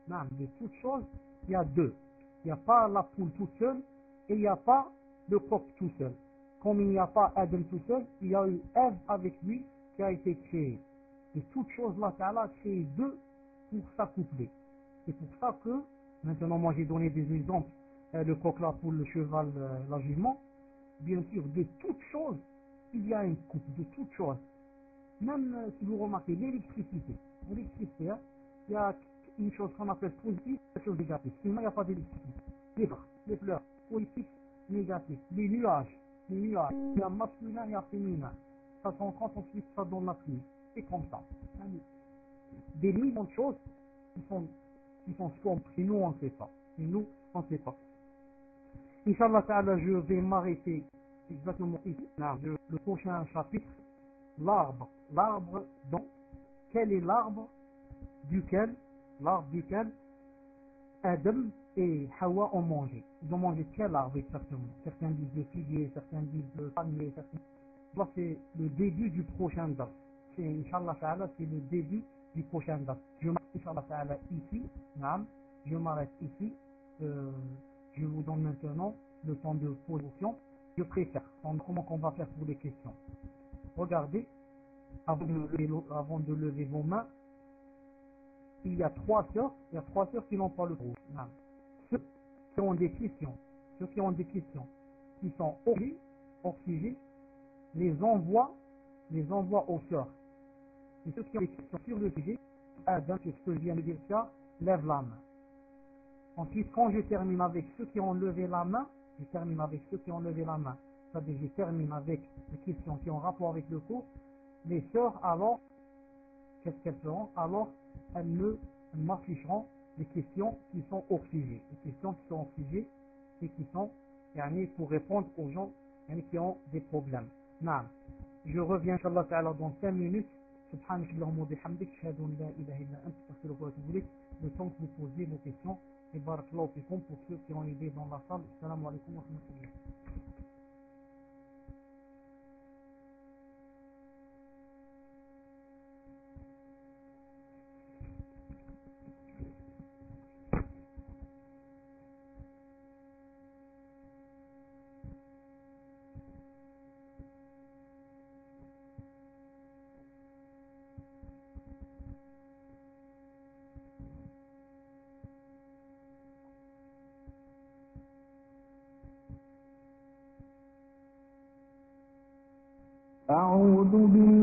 Non, de toutes choses, il y a deux. Il n'y a pas la poule tout seul, et il n'y a pas le coq tout seul. Comme il n'y a pas Adam tout seul, il y a eu Ève avec lui qui a été créé. De toutes choses, Allah Ta'ala a créé deux pour s'accoupler. C'est pour ça que, maintenant moi j'ai donné des exemples, le coq, la poule, le cheval, la jument. Bien sûr, de toutes choses, il y a un couple, de toutes choses. Même si vous remarquez l'électricité, hein, il y a une chose qu'on appelle positive et une chose négative. Sinon, il n'y a pas d'électricité. Les fleurs, positif, négatif. Les nuages, il y a masculin et féminin. Ça se rencontre ensuite, ça donne la pluie. C'est comme ça. Des millions de choses qui sont comprises. Et nous, on ne sait pas. Inch'Allah Ta'ala, je vais m'arrêter exactement ici. Le prochain chapitre, l'arbre. L'arbre, donc, quel est l'arbre duquel Adam et Hawa ont mangé? Ils ont mangé quel arbre exactement? Certains disent le figuier, certains disent le palmier, Là, c'est le début du prochain dars. Inch'Allah Ta'ala, c'est le début du prochain dars. Je m'arrête Inch'Allah Ta'ala ici. Je m'arrête ici. Je vous donne maintenant le temps de position. Je préfère. Comment on va faire pour les questions? Regardez, avant de lever vos mains, il y a trois sœurs qui n'ont pas le rouge. Ceux qui ont des questions, qui sont hors sujet, les envoient les envoie aux sœurs. Et ceux qui ont des questions sur le sujet, Adam, sur ce que je viens de dire ça, lève la main. Ensuite, quand je termine avec ceux qui ont levé la main, je termine avec ceux qui ont levé la main. C'est-à-dire, je termine avec les questions qui ont rapport avec le cours. Les sœurs, alors, qu'est-ce qu'elles feront? Alors, elles m'afficheront les questions qui sont hors sujet. Les questions qui sont hors sujet, c'est qui sont, pour répondre aux gens qui ont des problèmes. Naam. Je reviens, Inch'Allah Ta'ala, dans 5 minutes. Subhanak Allahumma wa bihamdik, shahadu an la ilaha illa anta, astaghfiruka wa atubu ilayk. Le temps que vous posez vos questions. Et barakallahu fikum pour ceux qui ont aidé dans la salle. Assalamu alaikum wa rahmatullah. أعوذ بالله